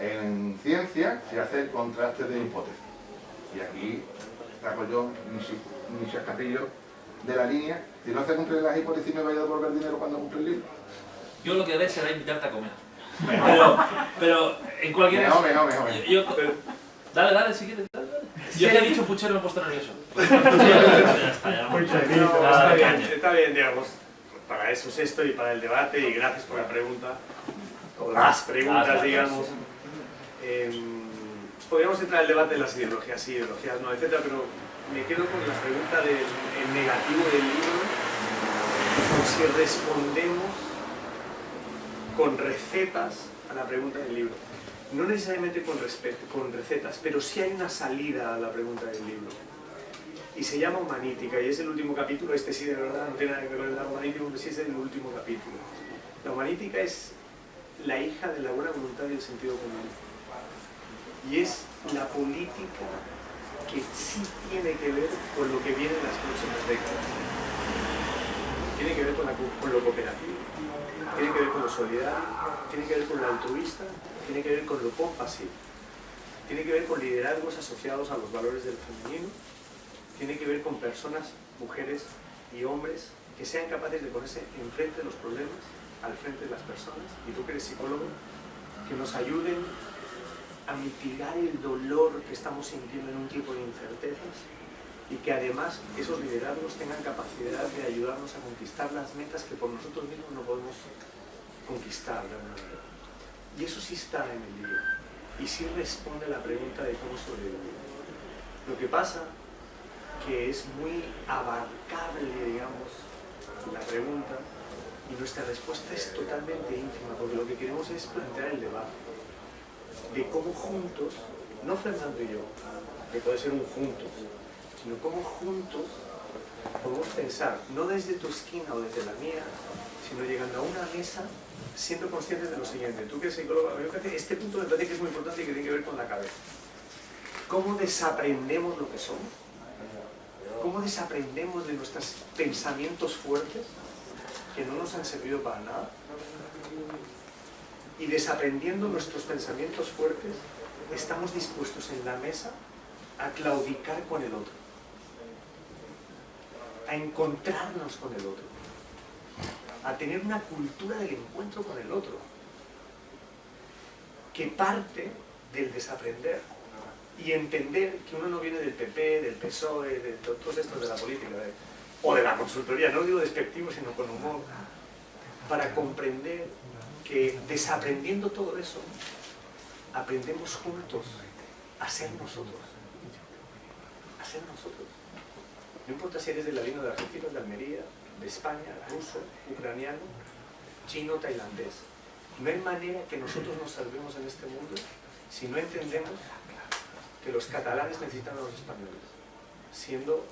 En ciencia se hace el contraste de hipótesis. Y aquí saco yo mi chascarrillo de la línea. Si no se cumplen las hipótesis, ¿me voy a devolver dinero cuando cumple el libro? Yo lo que haré será invitarte a comer. Pero en cualquier Mejor. Dale, si quieres. Yo te he dicho puchero, me he puesto nervioso. Ya está, Está bien, digamos. Para eso es esto y para el debate, y gracias por la pregunta. O las preguntas, digamos. Podríamos entrar en el debate de las ideologías, sí, ideologías no, etcétera, pero me quedo con la pregunta del negativo del libro, como si respondemos con recetas a la pregunta del libro. No necesariamente con recetas, pero sí hay una salida a la pregunta del libro. Y se llama Humanítica, y es el último capítulo. Este sí, de verdad, no tiene nada que ver con el Humanítico, pero sí es el último capítulo. La Humanítica es la hija de la buena voluntad y el sentido común. Y es la política que sí tiene que ver con lo que viene en las próximas décadas. Tiene que ver con lo cooperativo, tiene que ver con lo solidario, tiene que ver con lo altruista, tiene que ver con lo compasivo, tiene que ver con liderazgos asociados a los valores del femenino, tiene que ver con personas, mujeres y hombres que sean capaces de ponerse enfrente de los problemas, al frente de las personas, y tú que eres psicólogo, que nos ayuden a mitigar el dolor que estamos sintiendo en un tiempo de incertezas y que además esos liderazgos tengan capacidad de ayudarnos a conquistar las metas que por nosotros mismos no podemos conquistar de alguna manera. Y eso sí está en el libro y sí responde a la pregunta de cómo sobrevivir. Lo que pasa que es muy abarcable, digamos, la pregunta, y nuestra respuesta es totalmente ínfima, porque lo que queremos es plantear el debate de cómo juntos, no Fernando y yo, que puede ser un juntos, sino cómo juntos podemos pensar, no desde tu esquina o desde la mía, sino llegando a una mesa siendo conscientes de lo siguiente. Tú que eres psicólogo, este punto me parece que es muy importante y que tiene que ver con la cabeza. ¿Cómo desaprendemos lo que somos? ¿Cómo desaprendemos de nuestros pensamientos fuertes que no nos han servido para nada? Y desaprendiendo nuestros pensamientos fuertes, estamos dispuestos en la mesa a claudicar con el otro, a encontrarnos con el otro, a tener una cultura del encuentro con el otro, que parte del desaprender y entender que uno no viene del PP, del PSOE, de todos estos de la política, o de la consultoría, no lo digo despectivo, sino con humor, para comprender que desaprendiendo todo eso, aprendemos juntos a ser nosotros. A ser nosotros. No importa si eres de Ladino, de Algeciras, de Almería, de España, ruso, ucraniano, chino, tailandés. No hay manera que nosotros nos salvemos en este mundo si no entendemos que los catalanes necesitan a los españoles, siendo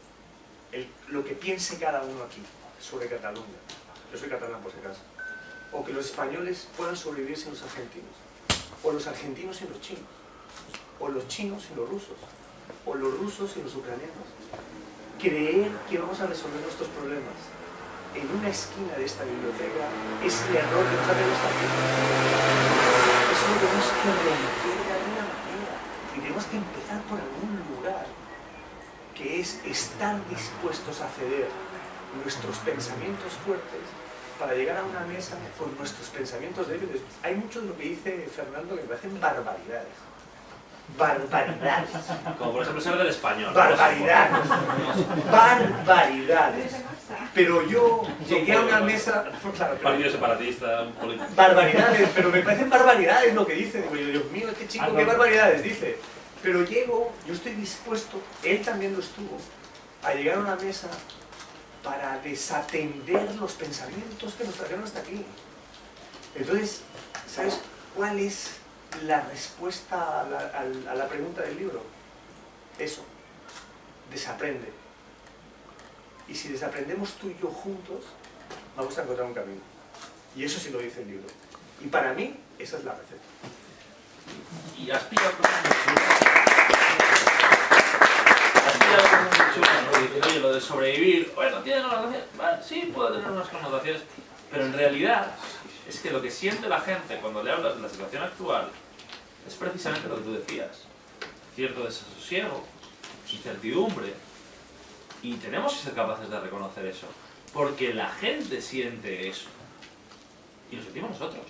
lo que piense cada uno aquí sobre Cataluña. Yo soy catalán por si acaso. O que los españoles puedan sobrevivir sin los argentinos, o los argentinos sin los chinos, o los chinos sin los rusos, o los rusos sin los ucranianos. Creer que vamos a resolver nuestros problemas en una esquina de esta biblioteca es el error que nos ha tenido esta vida. Eso lo tenemos que romper de alguna manera y tenemos que empezar por algún lugar, que es estar dispuestos a ceder nuestros pensamientos fuertes para llegar a una mesa con nuestros pensamientos débiles. Hay mucho de lo que dice Fernando que me parecen barbaridades. Barbaridades. Como por ejemplo ser del español. Barbaridades. Barbaridades. Pero yo llegué a una mesa... Claro, Partido separatista, un político. barbaridades, pero me parecen barbaridades lo que dice. Digo yo, Dios mío, este chico, qué barbaridades dice. Pero llego, yo estoy dispuesto, él también lo estuvo, a llegar a una mesa para desatender los pensamientos que nos trajeron hasta aquí. Entonces, ¿sabes cuál es la respuesta a la pregunta del libro? Eso, desaprende. Y si desaprendemos tú y yo juntos, vamos a encontrar un camino. Y eso sí lo dice el libro. Y para mí, esa es la receta. Y has pillado cosas muy chulas. Has pillado cosas muy chulas, ¿no? Dices, oye, lo de sobrevivir, bueno, tiene connotaciones. Vale, sí, puede tener unas connotaciones, pero en realidad es que lo que siente la gente cuando le hablas de la situación actual es precisamente lo que tú decías. Cierto desasosiego, incertidumbre. Y tenemos que ser capaces de reconocer eso. Porque la gente siente eso. Y lo sentimos nosotros.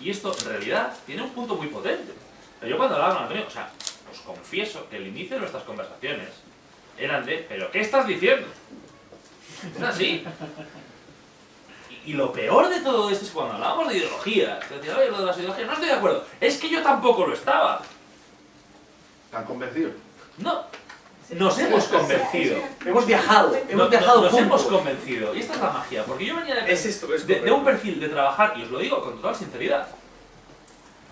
Y esto, en realidad, tiene un punto muy potente. Pero yo cuando hablaba con Antonio, o sea, os confieso que el inicio de nuestras conversaciones eran de, ¿pero qué estás diciendo? Es así. Y lo peor de todo esto es que cuando hablábamos de ideologías, te decía, oye, lo de las ideologías, no estoy de acuerdo. Es que yo tampoco lo estaba. ¿Están convencidos? No. Nos hemos convencido. Hemos viajado Nos juntos. hemos convencido. Y esta es la magia. Porque yo venía de un perfil de trabajar, y os lo digo con total sinceridad.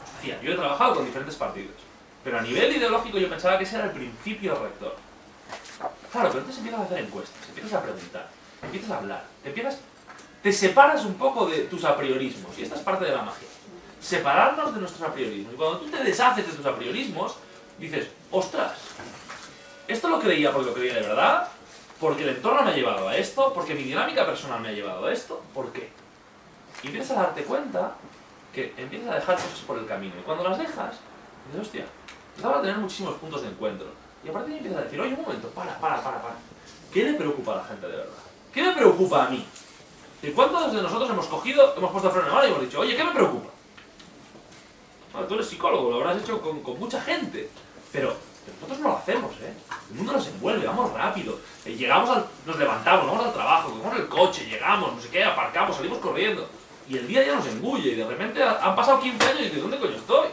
Os decía, yo he trabajado con diferentes partidos. Pero a nivel ideológico yo pensaba que ese era el principio rector. Claro, pero entonces empiezas a hacer encuestas, empiezas a preguntar, empiezas a hablar, te separas un poco de tus apriorismos. Y esta es parte de la magia. Separarnos de nuestros apriorismos. Y cuando tú te deshaces de tus apriorismos, dices, ostras, esto lo creía porque lo creía de verdad, porque el entorno me ha llevado a esto, porque mi dinámica personal me ha llevado a esto, ¿por qué? Y empiezas a darte cuenta que empiezas a dejar cosas por el camino. Y cuando las dejas, dices, hostia, empezamos a tener muchísimos puntos de encuentro. Y a partir de ahí empiezas a decir, oye, un momento, para. ¿Qué le preocupa a la gente de verdad? ¿Qué me preocupa a mí? ¿Y cuántos de nosotros hemos puesto el freno de mano y hemos dicho, oye, ¿qué me preocupa? Bueno, tú eres psicólogo, lo habrás hecho con mucha gente, pero nosotros no lo hacemos, ¿eh? El mundo nos envuelve, vamos rápido. Nos levantamos, vamos al trabajo, cogemos el coche, llegamos, no sé qué, aparcamos, salimos corriendo. Y el día ya nos engulle y de repente han pasado 15 años y dices, ¿dónde coño estoy?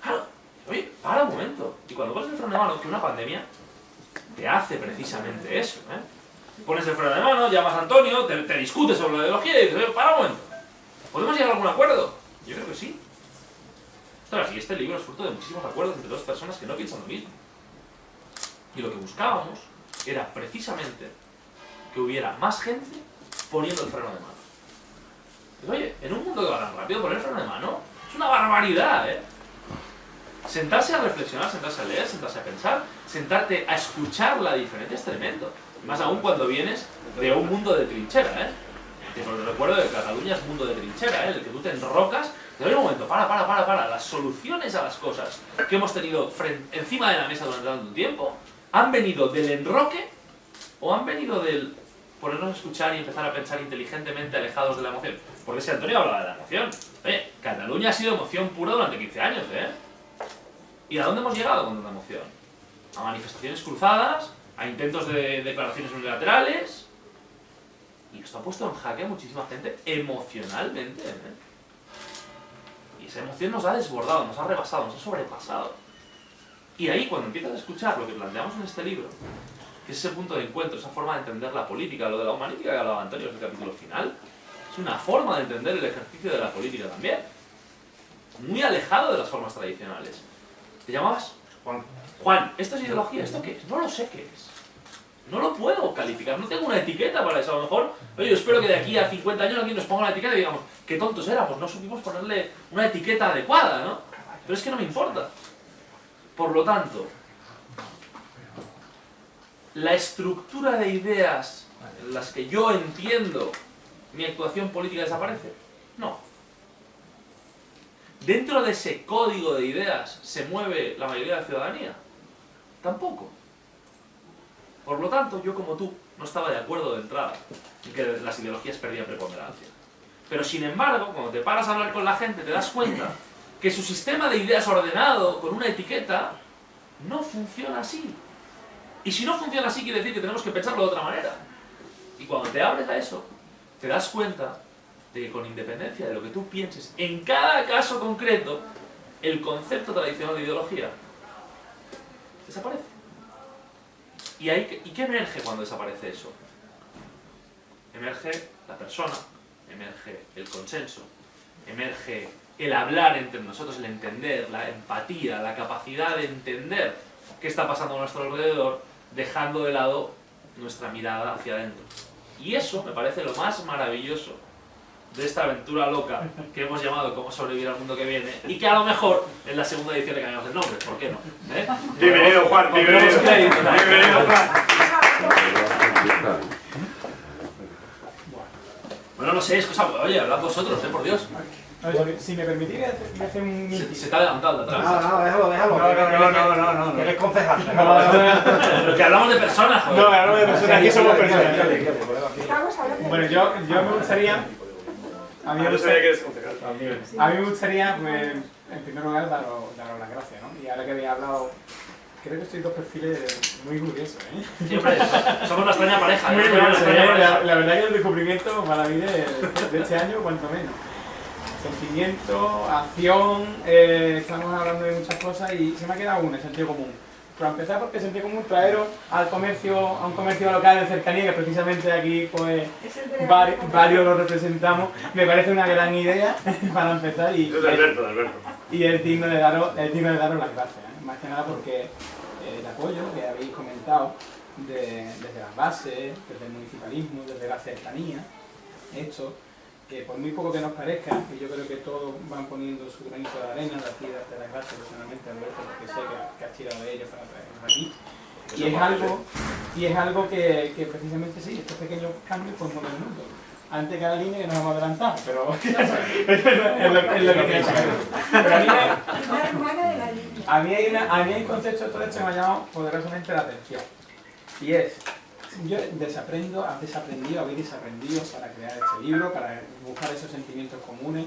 Claro, oye, para un momento. Y cuando pones el freno de mano, que una pandemia te hace precisamente eso, ¿eh? Pones el freno de mano, llamas a Antonio, te discutes sobre la ideología y dices, oye, para un momento. ¿Podemos llegar a algún acuerdo? Yo creo que sí. Ostras, y este libro es fruto de muchísimos acuerdos entre dos personas que no piensan lo mismo. Y lo que buscábamos era precisamente que hubiera más gente poniendo el freno de mano. Pues, oye, en un mundo que va tan rápido, poner el freno de mano es una barbaridad, ¿eh? Sentarse a reflexionar, sentarse a leer, sentarse a pensar, sentarte a escuchar la diferencia es tremendo. Más aún cuando vienes de un mundo de trinchera, ¿eh? Que os recuerdo que Cataluña es mundo de trinchera, ¿eh? En el que tú te enrocas. Pero hay un momento, para. Las soluciones a las cosas que hemos tenido encima de la mesa durante tanto tiempo han venido del enroque o han venido del ponernos a escuchar y empezar a pensar inteligentemente alejados de la emoción. Porque si Antonio hablaba de la emoción, oye, Cataluña ha sido emoción pura durante 15 años, ¿eh? ¿Y a dónde hemos llegado con tanta emoción? A manifestaciones cruzadas, a intentos de declaraciones unilaterales. Y esto ha puesto en jaque a muchísima gente emocionalmente, Y esa emoción nos ha desbordado, nos ha rebasado, nos ha sobrepasado. Y ahí, cuando empiezas a escuchar lo que planteamos en este libro, que es ese punto de encuentro, esa forma de entender la política, lo de la humanística que hablaba Antonio en el capítulo final, es una forma de entender el ejercicio de la política también. Muy alejado de las formas tradicionales. ¿Te llamabas? Juan. Juan, ¿esto es ideología? ¿Esto qué es? No lo sé qué es. No lo puedo calificar, no tengo una etiqueta para eso. A lo mejor, oye, yo espero que de aquí a 50 años alguien nos ponga una etiqueta y digamos, qué tontos éramos, no supimos ponerle una etiqueta adecuada, ¿no? Pero es que no me importa. Por lo tanto, la estructura de ideas en las que yo entiendo mi actuación política desaparece. No. ¿Dentro de ese código de ideas se mueve la mayoría de la ciudadanía? Tampoco. Por lo tanto, yo como tú no estaba de acuerdo de entrada en que las ideologías perdían preponderancia. Pero sin embargo, cuando te paras a hablar con la gente, te das cuenta que su sistema de ideas ordenado, con una etiqueta, no funciona así. Y si no funciona así, quiere decir que tenemos que pensarlo de otra manera. Y cuando te abres a eso, te das cuenta de que con independencia de lo que tú pienses, en cada caso concreto, el concepto tradicional de ideología desaparece. ¿Y qué emerge cuando desaparece eso? Emerge la persona, emerge el consenso, emerge el hablar entre nosotros, el entender, la empatía, la capacidad de entender qué está pasando a nuestro alrededor, dejando de lado nuestra mirada hacia adentro. Y eso me parece lo más maravilloso de esta aventura loca que hemos llamado Cómo sobrevivir al mundo que viene, y que a lo mejor en la segunda edición le cambiamos el nombre, ¿por qué no? Bienvenido, Juan, bienvenido. Bienvenido, Juan. Bueno, no sé, es cosa... Oye, hablad vosotros, por Dios. Si me permitís, voy a hacer un... Se te ha levantado de atrás. No, déjalo. No. Eres concejal. Pero que hablamos de personas, joder. No, hablamos de personas, aquí somos personas. Bueno, yo me gustaría... A mí Yo sabía que eres concejal. A mí me gustaría, pues, en primer lugar, daros las gracias, ¿no? Y ahora que habéis hablado, creo que sois dos perfiles muy curiosos, ¿eh? Siempre somos una extraña pareja. Muy ¿eh? curiosos, Una extraña pareja. La verdad que el descubrimiento para mí de este año, cuanto menos. Sentimiento, acción, estamos hablando de muchas cosas y se me ha quedado una, el sentido común. Para empezar, porque sentido común traeros a un comercio local de cercanía, que precisamente aquí pues varios lo representamos, me parece una gran idea para empezar y Yo de Alberto. y es digno de daros las gracias, ¿eh? Más que nada porque el apoyo que habéis comentado desde las bases, desde el municipalismo, desde la cercanía, esto, que por muy poco que nos parezca, y yo creo que todos van poniendo su granito de arena, de aquí darte las gracias personalmente, Alberto, porque sé que has tirado de ellos para traernos aquí. Y es algo que precisamente sí, estos pequeños cambios pues mueven el mundo. Antes que a la línea que nos hemos adelantado, pero es lo que tiene que ser. Pero a mí hay un concepto de todo esto que me ha llamado poderosamente la atención. Y es, yo habéis desaprendido para crear este libro, para buscar esos sentimientos comunes.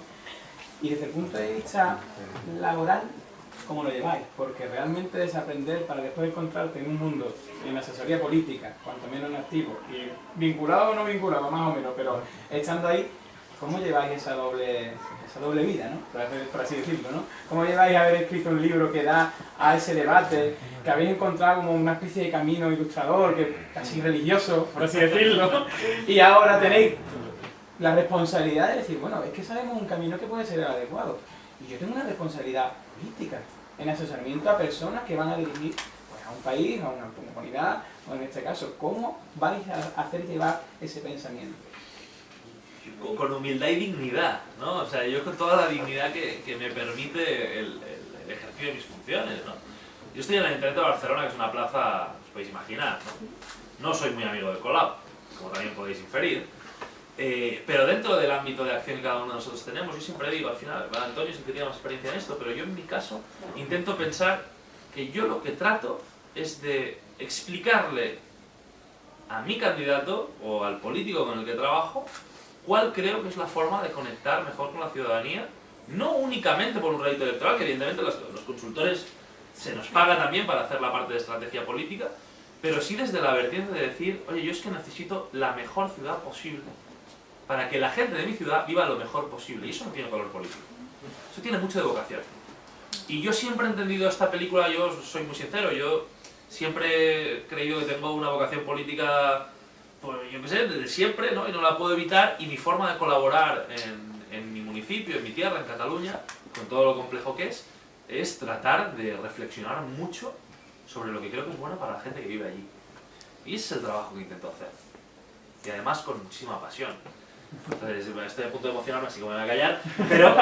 Y desde el punto de vista laboral, ¿cómo lo lleváis? Porque realmente desaprender para después encontrarte en un mundo, en asesoría política, cuanto menos en activo, y vinculado o no vinculado, más o menos, pero estando ahí, ¿cómo lleváis esa doble vida, ¿no? Por así decirlo, ¿no? ¿Cómo lleváis a haber escrito un libro que da a ese debate, que habéis encontrado como una especie de camino ilustrador, que casi religioso, por así decirlo, y ahora tenéis la responsabilidad de decir, bueno, es que sabemos un camino que puede ser el adecuado, y yo tengo una responsabilidad política en asesoramiento a personas que van a dirigir pues, a un país, a una comunidad, o en este caso, ¿cómo vais a hacer llevar ese pensamiento? Con humildad y dignidad, ¿no? O sea, yo con toda la dignidad que me permite el ejercicio de mis funciones, ¿no? Yo estoy en el Ayuntamiento de Barcelona, que es una plaza, os podéis imaginar, ¿no? No soy muy amigo de Colau, como también podéis inferir, pero dentro del ámbito de acción que cada uno de nosotros tenemos, yo siempre digo, al final, Antonio es el que tiene más experiencia en esto, pero yo en mi caso intento pensar que yo lo que trato es de explicarle a mi candidato o al político con el que trabajo cuál creo que es la forma de conectar mejor con la ciudadanía, no únicamente por un rédito electoral, que evidentemente los consultores se nos paga también para hacer la parte de estrategia política, pero sí desde la vertiente de decir, oye, yo es que necesito la mejor ciudad posible para que la gente de mi ciudad viva lo mejor posible. Y eso no tiene color político. Eso tiene mucho de vocación. Y yo siempre he entendido esta película, yo soy muy sincero, yo siempre he creído que tengo una vocación política, pues yo qué sé, desde siempre, ¿no? Y no la puedo evitar, y mi forma de colaborar en mi municipio, en mi tierra, en Cataluña, con todo lo complejo que es tratar de reflexionar mucho sobre lo que creo que es bueno para la gente que vive allí. Y ese es el trabajo que intento hacer. Y además con muchísima pasión. Entonces, estoy a punto de emocionarme, así que me voy a callar, pero...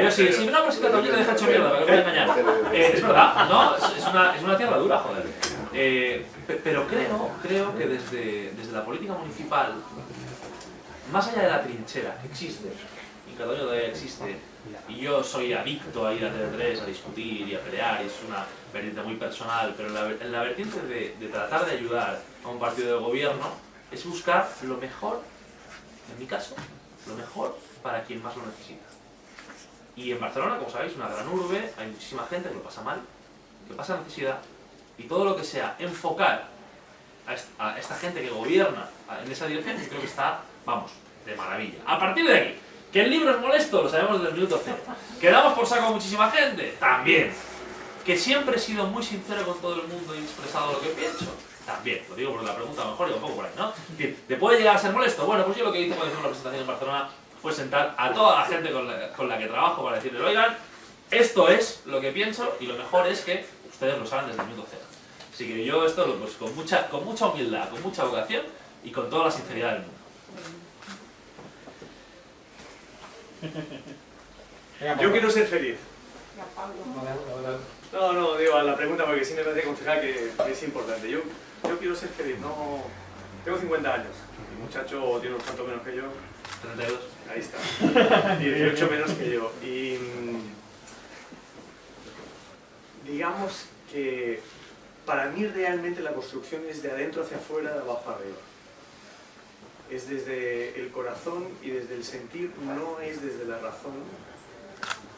Yo sí, si una cosita también te deja hecho mierda, para que no me voy a engañar. Es verdad, ¿no? Es una tierra dura, joder. Pero creo que desde la política municipal, más allá de la trinchera, que existe, y cada año todavía existe, y yo soy adicto a ir a TV3, a discutir y a pelear, y es una vertiente muy personal, pero en la vertiente de tratar de ayudar a un partido de gobierno es buscar lo mejor, en mi caso, lo mejor para quien más lo necesita. Y en Barcelona, como sabéis, una gran urbe, hay muchísima gente que lo pasa mal, que pasa necesidad, y todo lo que sea enfocar a esta gente que gobierna en esa dirección, yo creo que está, vamos, de maravilla. A partir de aquí, que el libro es molesto, lo sabemos desde el minuto cero. Que damos por saco a muchísima gente, también. Que siempre he sido muy sincero con todo el mundo y he expresado lo que pienso, también. Lo digo porque la pregunta a lo mejor iba un poco por ahí, ¿no? Bien, ¿te puede llegar a ser molesto? Bueno, pues yo lo que hice cuando hice una presentación en Barcelona fue sentar a toda la gente con la que trabajo para decirles, oigan, esto es lo que pienso y lo mejor es que ustedes lo saben desde el minuto cero. Así que yo esto pues, con mucha humildad, con mucha vocación y con toda la sinceridad del mundo. Yo quiero ser feliz. No, digo a la pregunta porque sí me parece concejal que es importante. Yo quiero ser feliz, no... Tengo 50 años, el muchacho tiene unos cuantos menos que yo. 32. Ahí está. Y 18 menos que yo. Y digamos que para mí realmente la construcción es de adentro hacia afuera, de abajo arriba. Es desde el corazón y desde el sentir, no es desde la razón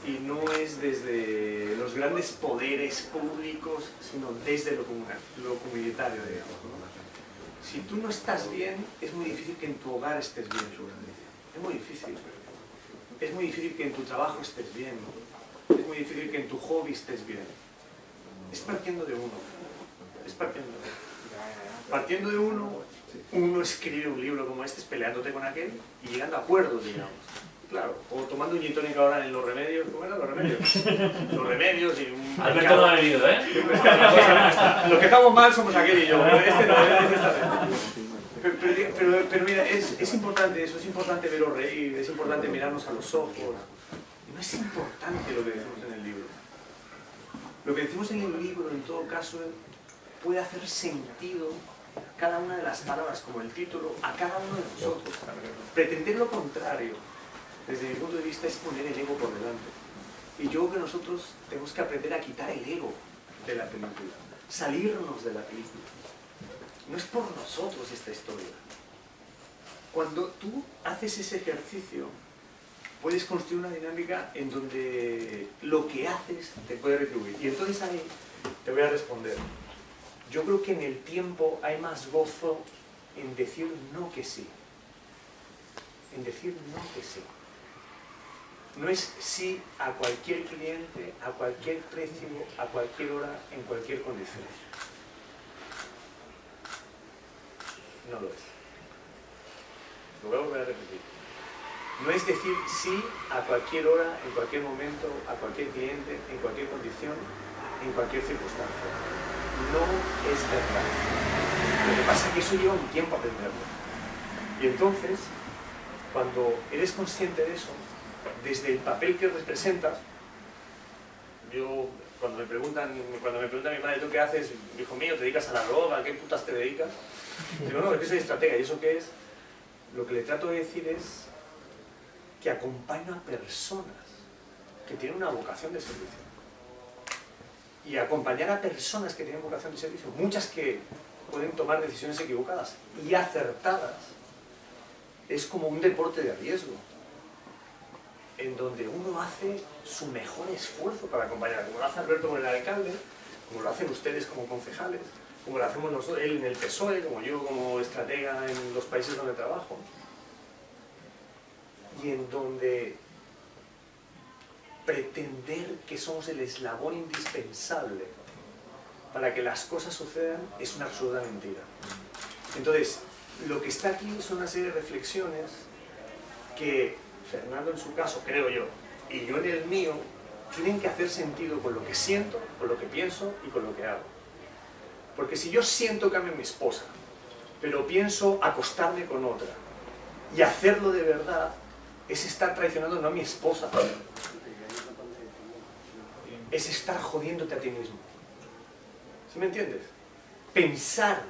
y no es desde los grandes poderes públicos, sino desde lo comunitario, digamos, ¿no? Si tú no estás bien, es muy difícil que en tu hogar estés bien. Es muy difícil. Es muy difícil que en tu trabajo estés bien. Es muy difícil que en tu hobby estés bien. Es partiendo de uno. Es partiendo de uno. Partiendo de uno escribe un libro como este, peleándote con aquel y llegando a acuerdos, digamos. Claro, o tomando un gin tonic ahora en Los Remedios. ¿Cómo eran Los Remedios? Los Remedios y un... Alberto no ha bebido, ¿eh? Los que estamos mal somos aquel y yo, pero este no, este está bien. Pero mira, es importante eso, es importante veros reír, es importante mirarnos a los ojos. No es importante lo que decimos en el libro. Lo que decimos en el libro, en todo caso, puede hacer sentido cada una de las palabras, como el título, a cada uno de nosotros. Pretender lo contrario, desde mi punto de vista, es poner el ego por delante. Y yo creo que nosotros tenemos que aprender a quitar el ego de la película, salirnos de la película. No es por nosotros esta historia. Cuando tú haces ese ejercicio, puedes construir una dinámica en donde lo que haces te puede retribuir. Y entonces ahí te voy a responder. Yo creo que en el tiempo hay más gozo en decir no que sí. En decir no que sí. No es sí a cualquier cliente, a cualquier precio, a cualquier hora, en cualquier condición. No lo es. Lo voy a volver a repetir. No es decir sí a cualquier hora, en cualquier momento, a cualquier cliente, en cualquier condición, en cualquier circunstancia. No es verdad. Lo que pasa es que eso lleva un tiempo aprenderlo. Y entonces, cuando eres consciente de eso, desde el papel que representas, yo cuando me preguntan a mi madre, ¿tú qué haces? Hijo mío, ¿te dedicas a la droga? ¿A qué putas te dedicas? Digo, no, es que soy estratega. ¿Y eso qué es? Lo que le trato de decir es que acompaño a personas que tienen una vocación de servicio. Y acompañar a personas que tienen vocación de servicio, muchas que pueden tomar decisiones equivocadas y acertadas, es como un deporte de riesgo. en donde uno hace su mejor esfuerzo para acompañar, como lo hace Alberto con el alcalde, como lo hacen ustedes como concejales, como lo hacemos nosotros, él en el PSOE, como yo como estratega en los países donde trabajo, y en donde pretender que somos el eslabón indispensable para que las cosas sucedan es una absoluta mentira. Entonces, lo que está aquí son una serie de reflexiones que Fernando en su caso, creo yo, y yo en el mío, tienen que hacer sentido con lo que siento, con lo que pienso y con lo que hago. Porque si yo siento que amo a mi esposa, pero pienso acostarme con otra, y hacerlo de verdad, es estar traicionando no a mi esposa, es estar jodiéndote a ti mismo. ¿Sí me entiendes? Pensar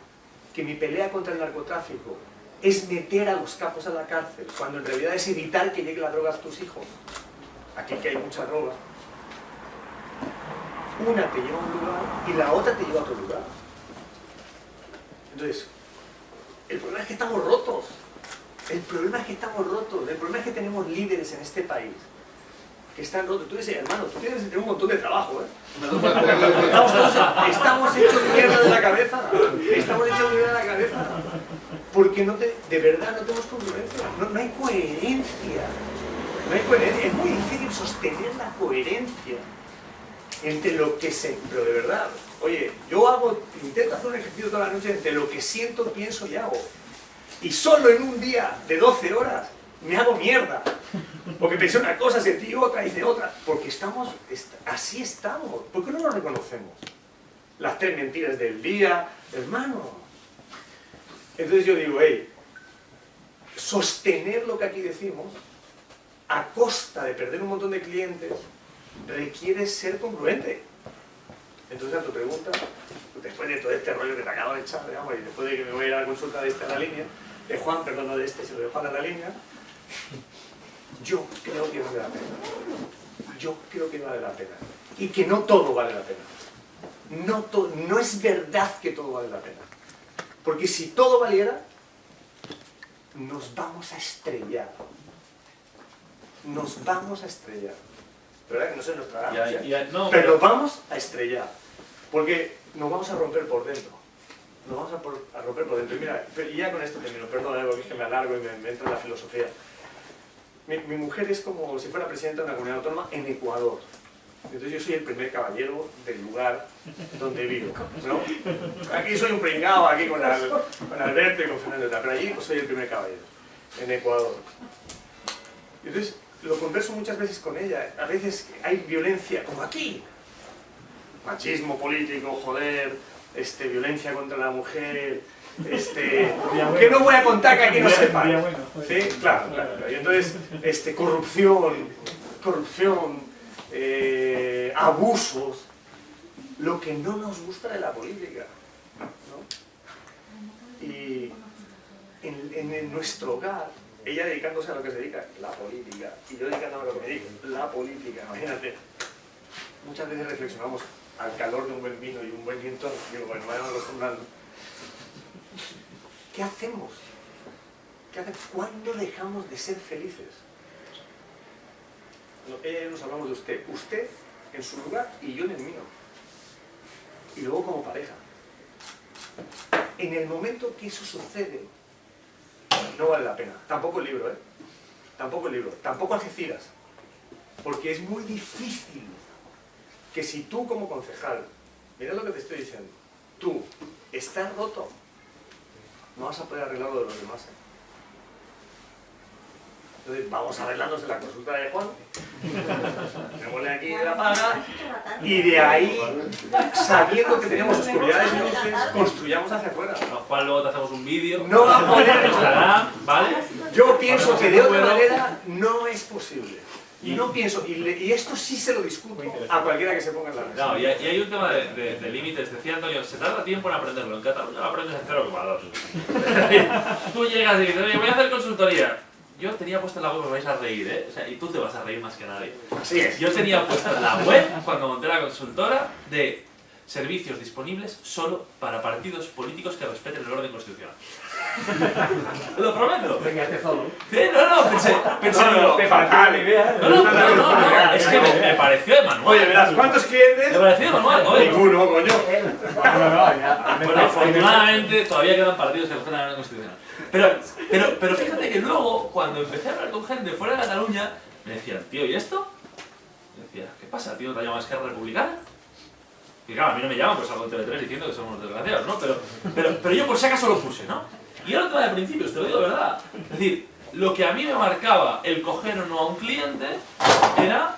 que mi pelea contra el narcotráfico es meter a los capos a la cárcel, cuando en realidad es evitar que llegue la droga a tus hijos. Aquí que hay mucha droga. Una te lleva a un lugar y la otra te lleva a otro lugar. Entonces, el problema es que estamos rotos. El problema es que estamos rotos. El problema es que tenemos líderes en este país que están rotos. Tú dices, hermano, tú tienes que tener un montón de trabajo, ¿eh? Estamos hechos mierda de la cabeza. Estamos hechos mierda de la cabeza. Porque de verdad no tenemos congruencia. No hay coherencia. No hay coherencia. Es muy difícil sostener la coherencia entre lo que se... Pero de verdad, oye, yo intento hacer un ejercicio toda la noche entre lo que siento, pienso y hago. Y solo en un día de 12 horas me hago mierda. Porque pensé una cosa, sentí otra, hice otra. Porque así estamos. ¿Por qué no lo reconocemos? Las 3 mentiras del día, hermano. Entonces yo digo, hey, sostener lo que aquí decimos a costa de perder un montón de clientes requiere ser congruente. Entonces a tu pregunta, después de todo este rollo que te acabo de echar, digamos, y después de que me voy a ir a la consulta de a la línea, de Juan, perdón, no de sino de Juan a la línea, yo creo que vale la pena. Yo creo que vale la pena. Y que no todo vale la pena. No es verdad que todo vale la pena. Porque si todo valiera, nos vamos a estrellar. Nos vamos a estrellar. ¿Verdad? Que no se nos tragamos. No, pero nos vamos a estrellar. Porque nos vamos a romper por dentro. Nos vamos a romper por dentro. Y mira, y ya con esto termino. Perdón, porque es que me alargo y me entra en la filosofía. Mi mujer es como si fuera presidenta de una comunidad autónoma en Ecuador. Entonces yo soy el primer caballero del lugar donde vivo, ¿no? Aquí soy un pringao, aquí con Alberto y con Fernando, pero allí pues soy el primer caballero, en Ecuador. Entonces lo converso muchas veces con ella. A veces hay violencia, como aquí. Machismo político, joder, violencia contra la mujer, que no voy a contar que aquí no sepa. ¿Sí? Claro. Y entonces, corrupción, abusos, lo que no nos gusta de la política, ¿no? Y en nuestro hogar, ella dedicándose a lo que se dedica, la política, y yo dedicándome a lo que me dedico, la política, imagínate. Muchas veces reflexionamos al calor de un buen vino y un buen gin tonic, digo, bueno, vayamos acostumbrando. ¿Qué hacemos? ¿Cuándo dejamos de ser felices? Ella y yo nos hablamos de usted. Usted en su lugar y yo en el mío. Y luego como pareja. En el momento que eso sucede, no vale la pena. Tampoco el libro, ¿eh? Tampoco el libro. Tampoco Algeciras. Porque es muy difícil que si tú como concejal, mira lo que te estoy diciendo, tú estás roto, no vas a poder arreglar lo de los demás, ¿eh? Entonces vamos arreglándose la consulta de Juan, ponémosle aquí la paga, y de ahí, sabiendo que tenemos oscuridades y luces, construyamos hacia afuera. No, Juan, luego te hacemos un vídeo. No va a poder. Instagram, ¿vale? Yo pienso que de otra manera no es posible. Y no pienso, y esto sí se lo discuto a cualquiera que se ponga en la mesa. No, y hay un tema de límites. Decía Antonio, se tarda tiempo en aprenderlo. En Cataluña lo aprendes en 0,2. Tú llegas y dices, oye, voy a hacer consultoría. Yo tenía puesta en la web, me vais a reír, ¿eh? O sea, y tú te vas a reír más que nadie. Así es. Yo tenía puesta en la web, cuando monté la consultora, de servicios disponibles solo para partidos políticos que respeten el orden constitucional. Te lo prometo. Venga, este solo. Sí, no, pensé, digo, Te faltaba la idea. no, es que me pareció de manual. Oye, verás, ¿cuántos Me clientes? pareció de manual, oye. Ninguno, coño. Bueno, afortunadamente todavía quedan partidos que no están en la Constitucional. Pero fíjate que luego, cuando empecé a hablar con gente fuera de Cataluña, me decían, tío, ¿y esto? Yo decía, ¿qué pasa, tío? ¿Te llamas Esquerra Republicana? Y claro, a mí no me llaman, pues salgo en TV3 diciendo que somos unos desgraciados, ¿no? Pero yo por si acaso lo puse, ¿no? Y era el tema de principios, te lo digo de verdad. Es decir, lo que a mí me marcaba el coger o no a un cliente era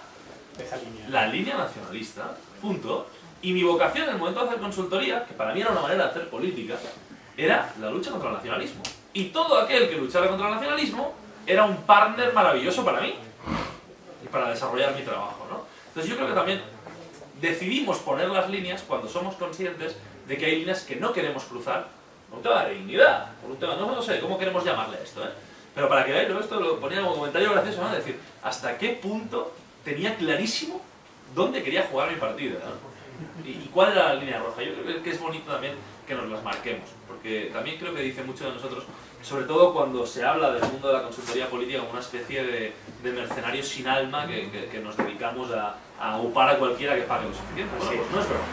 Esa línea. la línea nacionalista, punto. Y mi vocación en el momento de hacer consultoría, que para mí era una manera de hacer política, era la lucha contra el nacionalismo. Y todo aquel que luchara contra el nacionalismo era un partner maravilloso para mí y para desarrollar mi trabajo, ¿no? Entonces yo creo que también decidimos poner las líneas cuando somos conscientes de que hay líneas que no queremos cruzar por un tema de dignidad, por un tema, no sé cómo queremos llamarle a esto, ¿eh? Pero para que veáis, esto lo ponía como comentario gracioso, ¿no? Es decir, hasta qué punto tenía clarísimo dónde quería jugar mi partida, ¿no? Y cuál era la línea roja. Yo creo que es bonito también que nos las marquemos, porque también creo que dice mucho de nosotros, sobre todo cuando se habla del mundo de la consultoría política como una especie de mercenarios sin alma que nos dedicamos a upar a cualquiera que pague lo suficiente. Bueno, pues no es verdad.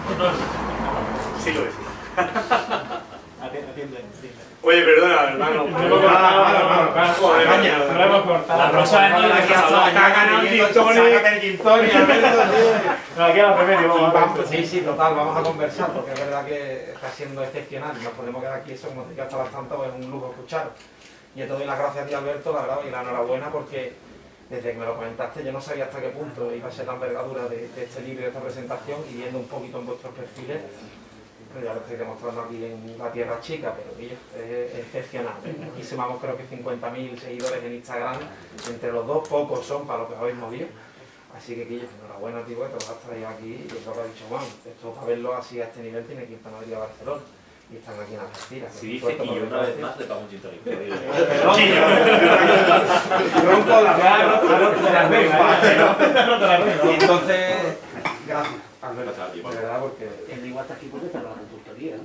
Pues no es verdad. Sí lo es. Atiende. Oye, perdona, hermano. Joder, Caña, lo hemos cortado. La próxima vez no le dejes hablar. Te ha ganado el gin tonic. Sácate el gin tonic, Alberto, tío. No, aquí al revés, vamos. Sí, total, vamos a conversar, porque es verdad que está siendo excepcional. Nos podemos quedar aquí, eso como decía hasta las tantas, es un lujo escucharos. Y te doy las gracias a ti, Alberto, la verdad, y la enhorabuena, porque desde que me lo comentaste yo no sabía hasta qué punto iba a ser la envergadura de este libro y de esta presentación, y viendo un poquito en vuestros perfiles, pero ya lo estoy demostrando aquí en la Tierra Chica, pero es excepcional. Aquí sumamos creo que 50.000 seguidores en Instagram, entre los dos pocos son para lo que os habéis movido. Así que, Quillo, enhorabuena, tío, que te lo has traído aquí, y es lo que ha dicho Juan. Esto, para verlo así a este nivel, tiene que ir a Madrid a Barcelona. Y están aquí en Algeciras. Si dice Quillo una vez más, le pago un gin tonic. Rompo la cara, y entonces, gracias, Alberto, de verdad, porque... El igual está aquí porque está en la consultoría, ¿no?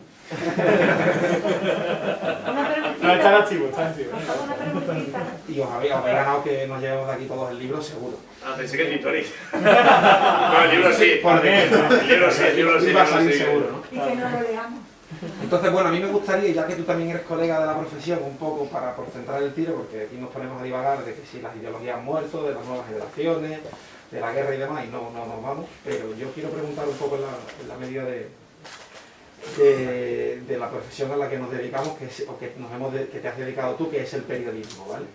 No, está activo, está activo. Una preguntita. Y os habéis ganado que nos llevemos de aquí todos el libro, seguro. Ah, pensé que el gin tonic. No, el libro sí. ¿Por qué? El libro sí. Iba a salir seguro, ¿no? Y que no lo leamos. Entonces, bueno, a mí me gustaría, ya que tú también eres colega de la profesión, un poco para por centrar el tiro, porque aquí nos ponemos a divagar de que si las ideologías han muerto, de las nuevas generaciones, de la guerra y demás, y no nos vamos, pero yo quiero preguntar un poco en la medida de la profesión a la que nos dedicamos, que te has dedicado tú, que es el periodismo, ¿vale?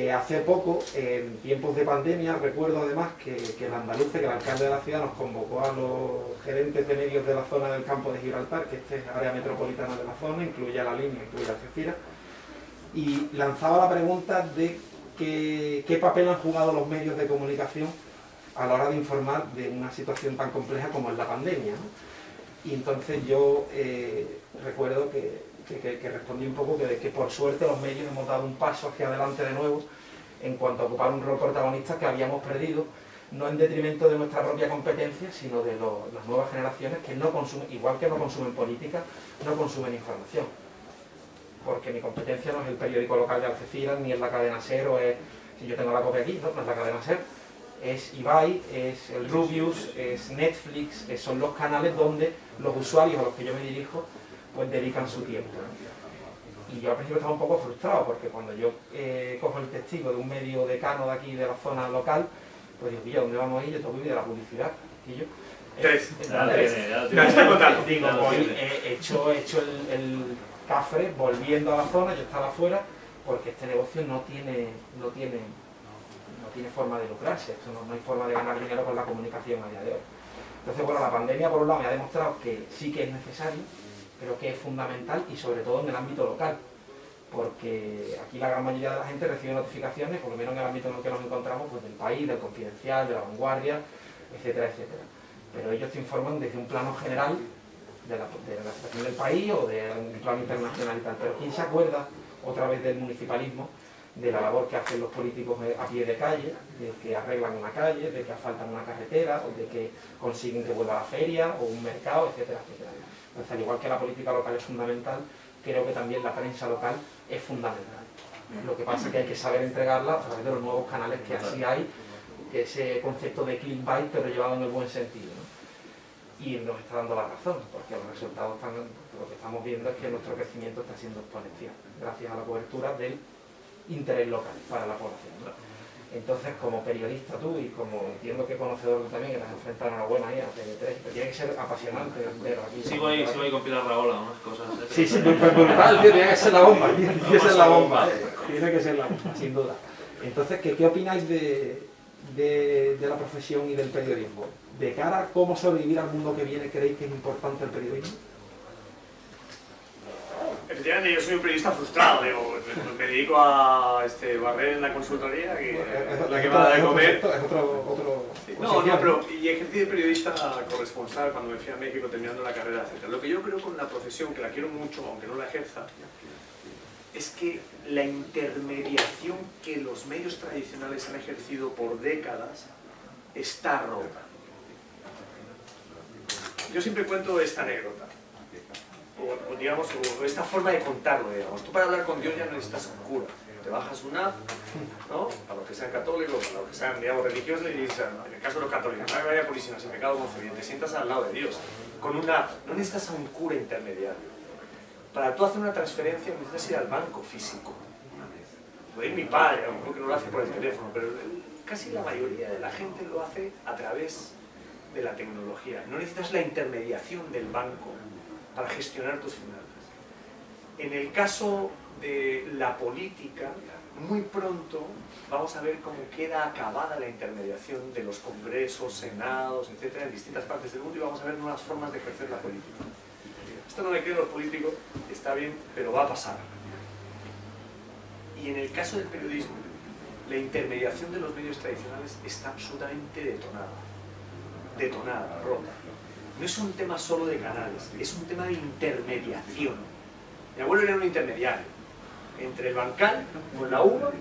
Hace poco, en tiempos de pandemia, recuerdo además que el andaluce, que el alcalde de la ciudad nos convocó a los gerentes de medios de la zona del campo de Gibraltar, que este es área metropolitana de la zona, incluye la línea, incluye Algeciras, y lanzaba la pregunta de qué papel han jugado los medios de comunicación a la hora de informar de una situación tan compleja como es la pandemia, ¿no? Y entonces yo recuerdo que respondí un poco que por suerte los medios hemos dado un paso hacia adelante de nuevo en cuanto a ocupar un rol protagonista que habíamos perdido, no en detrimento de nuestra propia competencia, sino de las nuevas generaciones que no consumen, igual que no consumen política, no consumen información. Porque mi competencia no es el periódico local de Algeciras, ni es la cadena SER, o es, si yo tengo la copia aquí, no es la cadena SER, es Ibai, es el Rubius, es Netflix, son los canales donde los usuarios a los que yo me dirijo pues dedican su tiempo, ¿no? Y yo al principio estaba un poco frustrado porque cuando yo cojo el testigo de un medio decano de aquí, de la zona local, pues digo, ¿y dónde vamos a ir? Yo tengo que vivir de la publicidad. Y yo, No, está contando. digo, voy, he hecho el cafre volviendo a la zona, yo estaba afuera, porque este negocio no tiene forma de lucrarse, no hay forma de ganar dinero con la comunicación a día de hoy. Entonces, bueno, la pandemia por un lado me ha demostrado que sí que es necesario, pero que es fundamental y sobre todo en el ámbito local, porque aquí la gran mayoría de la gente recibe notificaciones, por lo menos en el ámbito en el que nos encontramos, pues del País, del Confidencial, de La Vanguardia, etcétera, etcétera. Pero ellos te informan desde un plano general de la situación del país o de un plano internacional y tal. Pero ¿quién se acuerda otra vez del municipalismo, de la labor que hacen los políticos a pie de calle, de que arreglan una calle, de que asfaltan una carretera, o de que consiguen que vuelva a la feria o un mercado, etcétera, etcétera? Entonces, al igual que la política local es fundamental, creo que también la prensa local es fundamental. Lo que pasa es que hay que saber entregarla a través de los nuevos canales que así hay, que ese concepto de clickbait, pero llevado en el buen sentido, ¿no? Y nos está dando la razón, porque los resultados lo que estamos viendo es que nuestro crecimiento está siendo exponencial, gracias a la cobertura del interés local para la población, ¿no? Entonces, como periodista tú, y como entiendo que conocedor tú también, que te has enfrentado enhorabuena ahí a TV3, pero tiene que ser apasionante ver aquí. Sigo ahí con Pilar Rahola, unas cosas. Sí, brutal, tío, tiene que ser la bomba, tiene que ser la bomba, tiene que ser la bomba, sin duda. Entonces, ¿qué opináis de la profesión y del periodismo? De cara a cómo sobrevivir al mundo que viene, ¿creéis que es importante el periodismo? Efectivamente, yo soy un periodista frustrado, digo, me dedico a barrer en la consultoría, que es la que me da de comer. Es otro No, pero y ejercí de periodista corresponsal cuando me fui a México terminando la carrera, etc. Lo que yo creo con la profesión, que la quiero mucho, aunque no la ejerza, es que la intermediación que los medios tradicionales han ejercido por décadas está rota. Yo siempre cuento esta anécdota, o digamos, o esta forma de contarlo, digamos. Tú para hablar con Dios ya no necesitas un cura. Te bajas una app, ¿no? A los que sean católicos, a los que sean, digamos, religiosos, y dices, en el caso de los católicos, Ave María Purísima, sin pecado concebido, te sientas al lado de Dios. Con una app, no necesitas a un cura intermediario. Para tú hacer una transferencia necesitas ir al banco físico. Puede ir mi padre, a lo mejor que no lo hace por el teléfono, pero casi la mayoría de la gente lo hace a través de la tecnología. No necesitas la intermediación del banco para gestionar tus finanzas. En el caso de la política, muy pronto vamos a ver cómo queda acabada la intermediación de los congresos, senados, etcétera, en distintas partes del mundo, y vamos a ver nuevas formas de ejercer la política. Esto no le queda a los políticos, está bien, pero va a pasar. Y en el caso del periodismo, la intermediación de los medios tradicionales está absolutamente detonada, rota. No es un tema solo de canales, es un tema de intermediación. Mi abuelo era un intermediario entre el bancal con la uva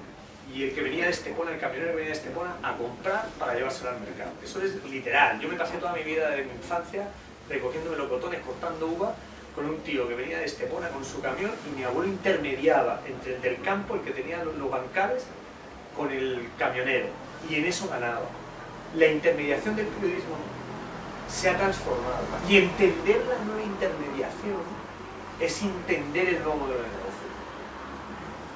y el que venía de Estepona, el camionero que venía de Estepona a comprar para llevárselo al mercado. Eso es literal. Yo me pasé toda mi vida de mi infancia recogiendo melocotones, cortando uva, con un tío que venía de Estepona con su camión, y mi abuelo intermediaba entre el del campo, el que tenía los bancales, con el camionero, y en eso ganaba. La intermediación del periodismo se ha transformado, y entender la nueva intermediación es entender el nuevo modelo de negocio.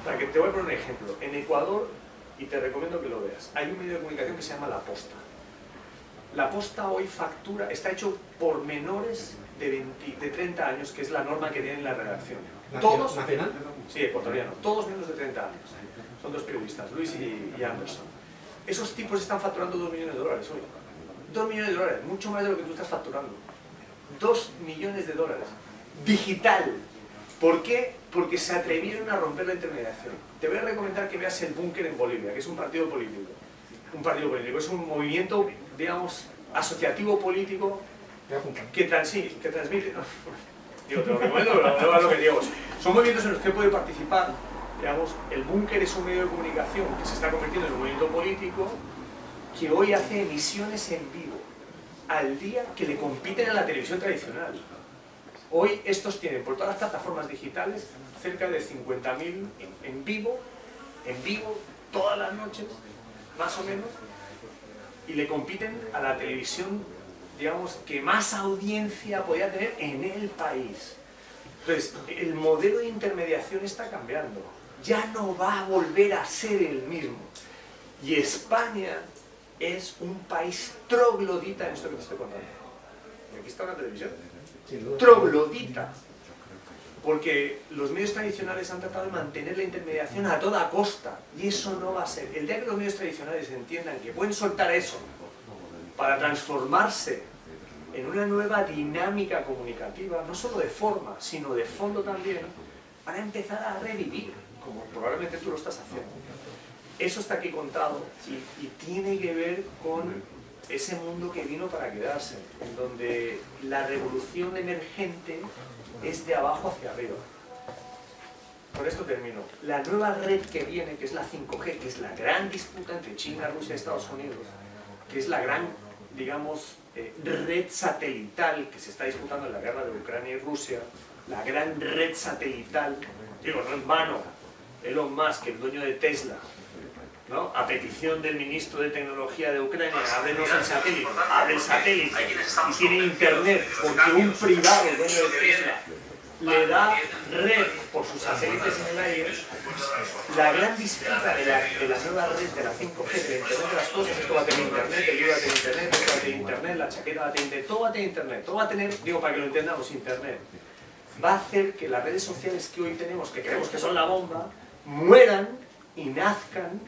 Para que te voy a poner un ejemplo. En Ecuador, y te recomiendo que lo veas, hay un medio de comunicación que se llama La Posta. La Posta hoy factura, está hecho por menores de 30 años, que es la norma que tienen en la redacción. Todos, ¿Nacional? Sí, ecuatoriano. Todos menos de 30 años. Son dos periodistas, Luis y Anderson. Esos tipos están facturando $2 millones hoy. $2 millones, mucho más de lo que tú estás facturando. $2 millones. Digital. ¿Por qué? Porque se atrevieron a romper la intermediación. Te voy a recomendar que veas El Búnker en Bolivia, que es un partido político. Es un movimiento, digamos, asociativo político que transmite. Digo, te lo recomiendo, pero no lo que digo. Son movimientos en los que puede participar. Digamos, El Búnker es un medio de comunicación que se está convirtiendo en un movimiento político que hoy hace emisiones en vivo al día que le compiten a la televisión tradicional. Hoy estos tienen por todas las plataformas digitales cerca de 50.000 en vivo, todas las noches, más o menos, y le compiten a la televisión, digamos, que más audiencia podía tener en el país. Entonces, el modelo de intermediación está cambiando. Ya no va a volver a ser el mismo. Y España es un país troglodita en esto que te estoy contando. Y aquí está una televisión. Troglodita. Porque los medios tradicionales han tratado de mantener la intermediación a toda costa. Y eso no va a ser. El día que los medios tradicionales entiendan que pueden soltar eso para transformarse en una nueva dinámica comunicativa, no solo de forma, sino de fondo también, van a empezar a revivir, como probablemente tú lo estás haciendo. Eso está aquí contado y tiene que ver con ese mundo que vino para quedarse, en donde la revolución emergente es de abajo hacia arriba. Con esto termino. La nueva red que viene, que es la 5G, que es la gran disputa entre China, Rusia y Estados Unidos, que es la gran, digamos, red satelital que se está disputando en la guerra de Ucrania y Rusia, la gran red satelital, digo, no en vano, Elon Musk, el dueño de Tesla, ¿no? A petición del ministro de Tecnología de Ucrania, ábrenos el satélite, abre el satélite y tiene internet, porque un privado dueño de Tesla le da red por sus satélites en el aire. La gran disputa de la nueva red de la 5G, de Internet de las cosas, esto va a tener internet, el libro va a tener internet, esto va a tener internet, la chaqueta va a tener internet, todo va a tener internet, todo va a tener, digo para que lo entendamos, internet. Va a hacer que las redes sociales que hoy tenemos, que creemos que son la bomba, mueran y nazcan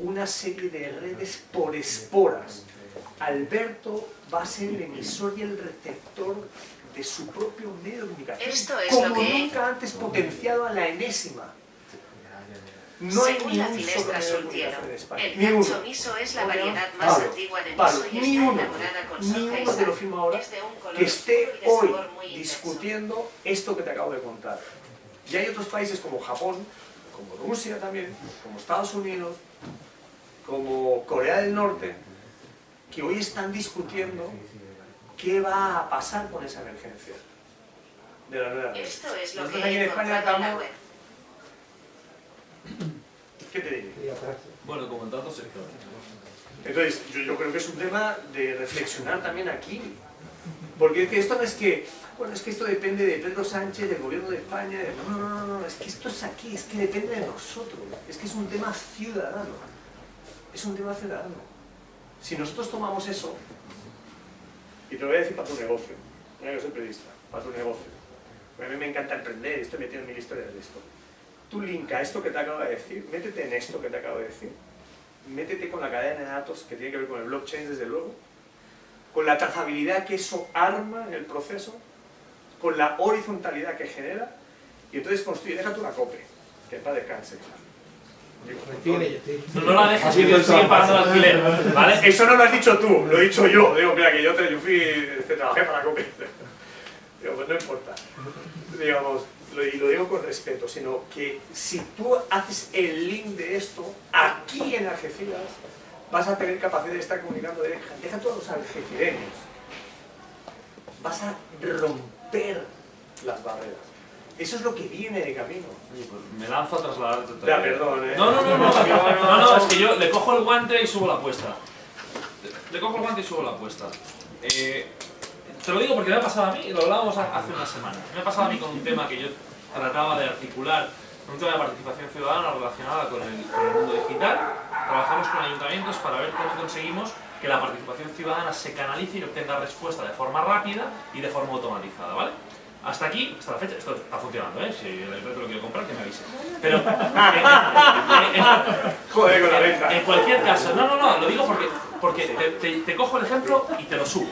una serie de redes por esporas. Alberto va a ser el emisor y el receptor de su propio medio de comunicación, Esto es como lo que... nunca antes potenciado a la enésima. No hay Según ni la un solo Finestra medio de Surtiero, comunicación en España, el ni gancho uno. miso es la variedad más antigua de Pablo, miso y ni está uno, elaborada con ni soja y uno te sal. lo firmo ahora, Es de un color que esté oscuro y de hoy sabor muy intenso. discutiendo esto que te acabo de contar. Y hay otros países como Japón, como Rusia también, como Estados Unidos, como Corea del Norte, que hoy están discutiendo qué va a pasar con esa emergencia de la nueva red. Esto es lo Nosotros que aquí en he España encontrado en la estamos... web. ¿Qué te diré? Bueno, como en tantos sectores. Entonces, yo creo que es un tema de reflexionar también aquí. Porque es que esto no es que, bueno, es que esto depende de Pedro Sánchez, del gobierno de España. No, es que esto es aquí, es que depende de nosotros. Es que es un tema ciudadano. Es un tema ciudadano. Si nosotros tomamos eso, y te lo voy a decir para tu negocio, mira que soy periodista, para tu negocio. A mí me encanta emprender, estoy metido en mil historias de esto. Tú linka esto que te acabo de decir, métete en esto que te acabo de decir, métete con la cadena de datos que tiene que ver con el blockchain, desde luego, con la trazabilidad que eso arma en el proceso, con la horizontalidad que genera, y entonces construye, deja tú la COPE, que para descanse. No la dejes que Dios sigue pagando el alquiler, ¿vale? Eso no lo has dicho tú, lo he dicho yo. Digo, mira, que yo trabajé para la COPE. Digo, pues no importa. Digamos, y lo digo con respeto, sino que si tú haces el link de esto, aquí en Algeciras, vas a tener capacidad de estar comunicando, deja todos los algecireños. Vas a romper las barreras. Eso es lo que viene de camino. Me lanzo a trasladarte todo. Ya, perdón, No, es que yo le cojo el guante y subo la apuesta. Le cojo el guante y subo la apuesta. Te lo digo porque me ha pasado a mí, y lo hablábamos hace una semana. Me ha pasado a mí con un tema que yo trataba de articular, un tema de participación ciudadana relacionada con el mundo digital. Trabajamos con ayuntamientos para ver cómo conseguimos que la participación ciudadana se canalice y obtenga respuesta de forma rápida y de forma automatizada, ¿vale? Hasta aquí, hasta la fecha, esto está funcionando, ¿eh? Si el reto lo quiero comprar, que me avise. Pero, joder con la venta. En cualquier caso, no, lo digo porque te cojo el ejemplo y te lo subo.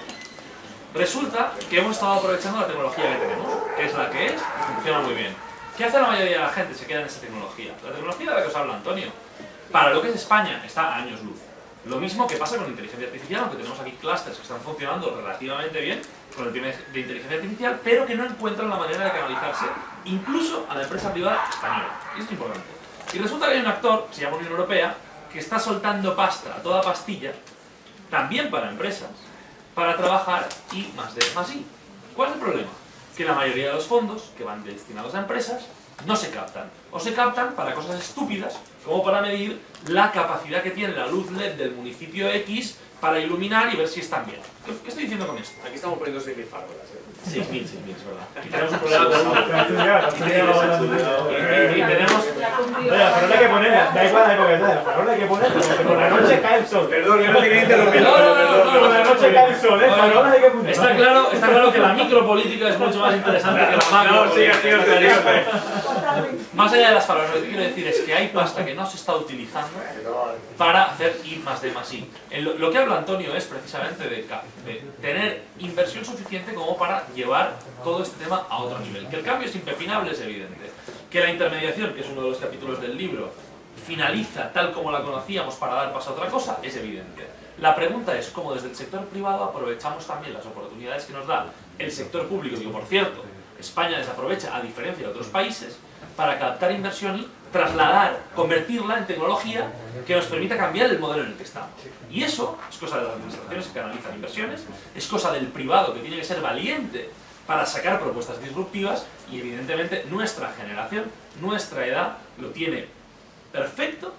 Resulta que hemos estado aprovechando la tecnología que tenemos, que es la que es, y funciona muy bien. ¿Qué hace la mayoría de la gente? Se queda en esa tecnología. La tecnología de la que os habla Antonio, para lo que es España, está a años luz. Lo mismo que pasa con inteligencia artificial, aunque tenemos aquí clústeres que están funcionando relativamente bien con el tema de inteligencia artificial, pero que no encuentran la manera de canalizarse, incluso a la empresa privada española. Y esto es importante. Y resulta que hay un actor, que se llama Unión Europea, que está soltando pasta a toda pastilla, también para empresas, para trabajar I+D+I. ¿Cuál es el problema? Que la mayoría de los fondos que van destinados a empresas no se captan. O se captan para cosas estúpidas, como para medir la capacidad que tiene la luz LED del municipio X para iluminar y ver si están bien. ¿Qué estoy diciendo con esto? Aquí estamos poniendo 6.000 farolas, 6.000, es verdad. Y tenemos un problema y tenemos... La farola hay que ponerla, da igual la época, la farola hay que ponerla, porque por la noche cae el sol. Perdón, yo no te quería interrumpir. Por la noche cae el sol, farola hay que ponerla. Está claro que la micropolítica es mucho más interesante que la macropolítica. Más allá de las farolas, lo que te quiero decir es que hay pasta que no se está utilizando para hacer I+D+I. Lo que habla Antonio es precisamente de tener inversión suficiente como para llevar todo este tema a otro nivel. Que el cambio es impepinable es evidente. Que la intermediación, que es uno de los capítulos del libro, finaliza tal como la conocíamos para dar paso a otra cosa, es evidente. La pregunta es cómo desde el sector privado aprovechamos también las oportunidades que nos da el sector público, que por cierto, España desaprovecha a diferencia de otros países, para captar inversión y trasladar, convertirla en tecnología que nos permita cambiar el modelo en el que estamos. Y eso es cosa de las administraciones que canalizan inversiones, es cosa del privado que tiene que ser valiente para sacar propuestas disruptivas y evidentemente nuestra generación, nuestra edad, lo tiene perfecto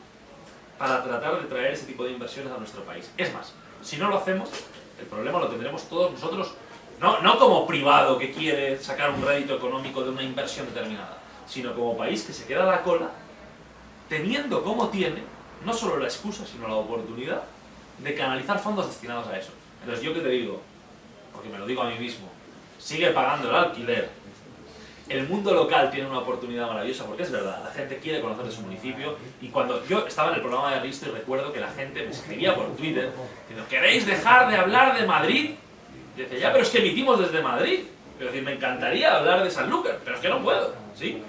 para tratar de traer ese tipo de inversiones a nuestro país. Es más, si no lo hacemos, el problema lo tendremos todos nosotros, no como privado que quiere sacar un rédito económico de una inversión determinada, sino como país que se queda a la cola, teniendo como tiene, no solo la excusa, sino la oportunidad de canalizar fondos destinados a eso. Entonces, yo que te digo, porque me lo digo a mí mismo, sigue pagando el alquiler. El mundo local tiene una oportunidad maravillosa, porque es verdad, la gente quiere conocer de su municipio, y cuando yo estaba en el programa de Risto y recuerdo que la gente me escribía por Twitter diciendo, ¿queréis dejar de hablar de Madrid? Y decía, ya, pero es que emitimos desde Madrid. Es decir, me encantaría hablar de Sanlúcar, pero es que no puedo, ¿sí?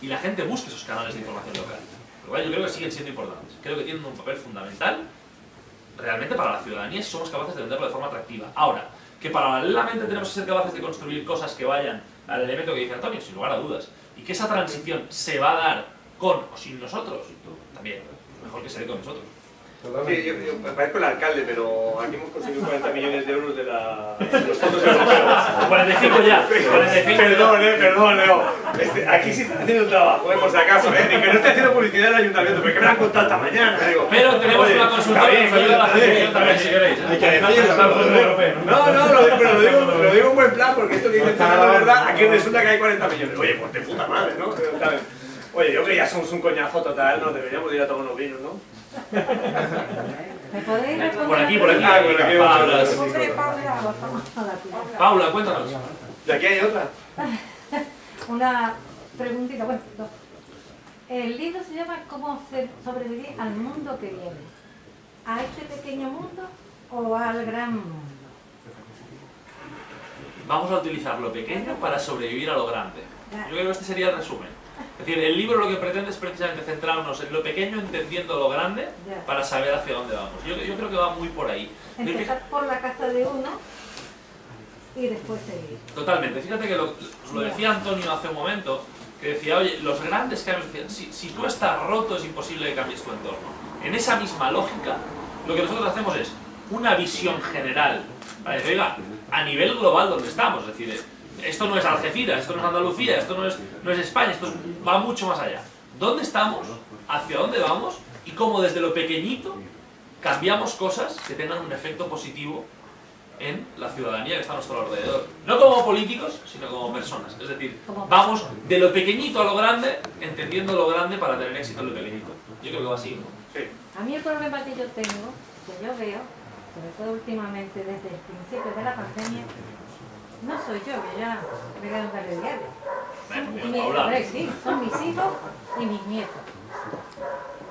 Y la gente busca esos canales de información local. Pero bueno, yo creo que siguen siendo importantes. Creo que tienen un papel fundamental realmente para la ciudadanía si somos capaces de venderlo de forma atractiva. Ahora, que paralelamente tenemos que ser capaces de construir cosas que vayan al elemento que dice Antonio, sin lugar a dudas, y que esa transición se va a dar con o sin nosotros, también, mejor que se dé con nosotros. Sí, yo me parezco el alcalde, pero aquí hemos conseguido 40 millones de euros de los fondos europeos. 45 ya, 45. Perdón, Leo. Aquí sí está haciendo un trabajo, por si acaso, ni que no esté haciendo publicidad en el ayuntamiento, porque me han contado esta mañana, digo. Pero tenemos una consultora que nos ayuda a la gestión también, si queréis. Hay que decirlo. No, lo digo en buen plan, porque esto que dice Fernando es verdad, aquí resulta que hay 40 millones. Oye, pues de puta madre, ¿no? Oye, yo que ya somos un coñazo total, nos deberíamos ir a tomar unos vinos, ¿no? ¿Me podéis responder? Por aquí. Paula, cuéntanos. ¿De aquí hay otra? Una preguntita, bueno, dos. El libro se llama ¿Cómo sobrevivir al mundo que viene? ¿A este pequeño mundo o al gran mundo? Vamos a utilizar lo pequeño para sobrevivir a lo grande. Yo creo que este sería el resumen. Es decir, el libro lo que pretende es precisamente centrarnos en lo pequeño, entendiendo lo grande, para saber hacia dónde vamos. Yo creo que va muy por ahí. Empezar por la casa de uno y después seguir. Totalmente. Fíjate que os lo decía Antonio hace un momento, que decía, oye, los grandes cambios, si tú estás roto es imposible que cambies tu entorno. En esa misma lógica, lo que nosotros hacemos es una visión general, para decir, oiga, a nivel global donde estamos, es decir, esto no es Algeciras, esto no es Andalucía, esto no es España, esto va mucho más allá. ¿Dónde estamos? ¿Hacia dónde vamos? Y cómo desde lo pequeñito cambiamos cosas que tengan un efecto positivo en la ciudadanía que está a nuestro alrededor. No como políticos, sino como personas. Es decir, vamos de lo pequeñito a lo grande, entendiendo lo grande para tener éxito en lo pequeñito. Yo creo que va así, ¿no? Sí. A mí el problema que yo tengo, que yo veo, sobre todo últimamente desde el principio de la pandemia, no soy yo, que ya me quedo en telediario. Sí, son mis hijos y mis nietos.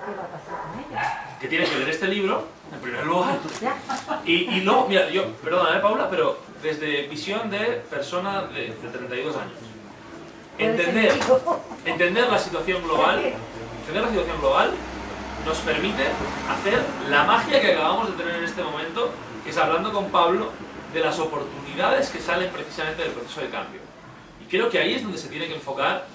¿Qué va a pasar con ellos? Que tienes que leer este libro, en primer lugar. Y no, mira, yo, perdona, Paula, pero desde visión de persona de 32 años. Entender la situación global, nos permite hacer la magia que acabamos de tener en este momento, que es hablando con Pablo de las oportunidades que salen precisamente del proceso de cambio. Y creo que ahí es donde se tiene que enfocar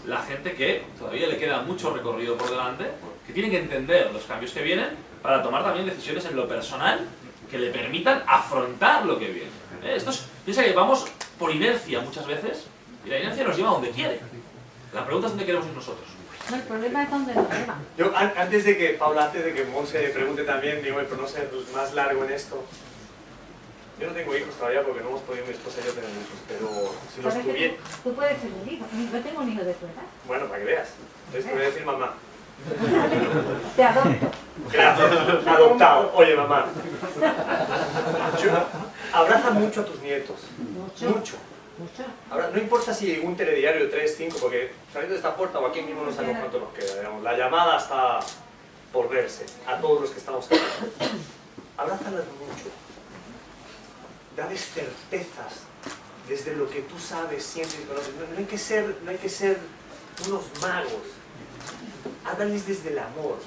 la gente que todavía le queda mucho recorrido por delante, que tiene que entender los cambios que vienen para tomar también decisiones en lo personal que le permitan afrontar lo que viene. Piensa que vamos por inercia muchas veces y la inercia nos lleva a donde quiere. La pregunta es dónde queremos ir nosotros. No, el problema es dónde nos lleva. Yo, antes de que Monse pregunte también, digo, por no ser más largo en esto, yo no tengo hijos todavía porque no hemos podido mi esposa y yo tener hijos, pero si los tuviera... Tú puedes ser un hijo. Yo tengo un hijo de tu edad. Bueno, para que veas. Entonces te voy a decir mamá. Te adopto. Gracias. Adoptado. Oye, mamá. Abraza mucho a tus nietos. Mucho. Ahora, no importa si un telediario 3, 5, porque saliendo de esta puerta o aquí mismo no sabemos cuánto nos queda. Digamos. La llamada está por verse a todos los que estamos aquí. Abrázalas mucho. Dales certezas desde lo que tú sabes, sientes y conoces. No hay que ser unos magos. Háblales desde el amor.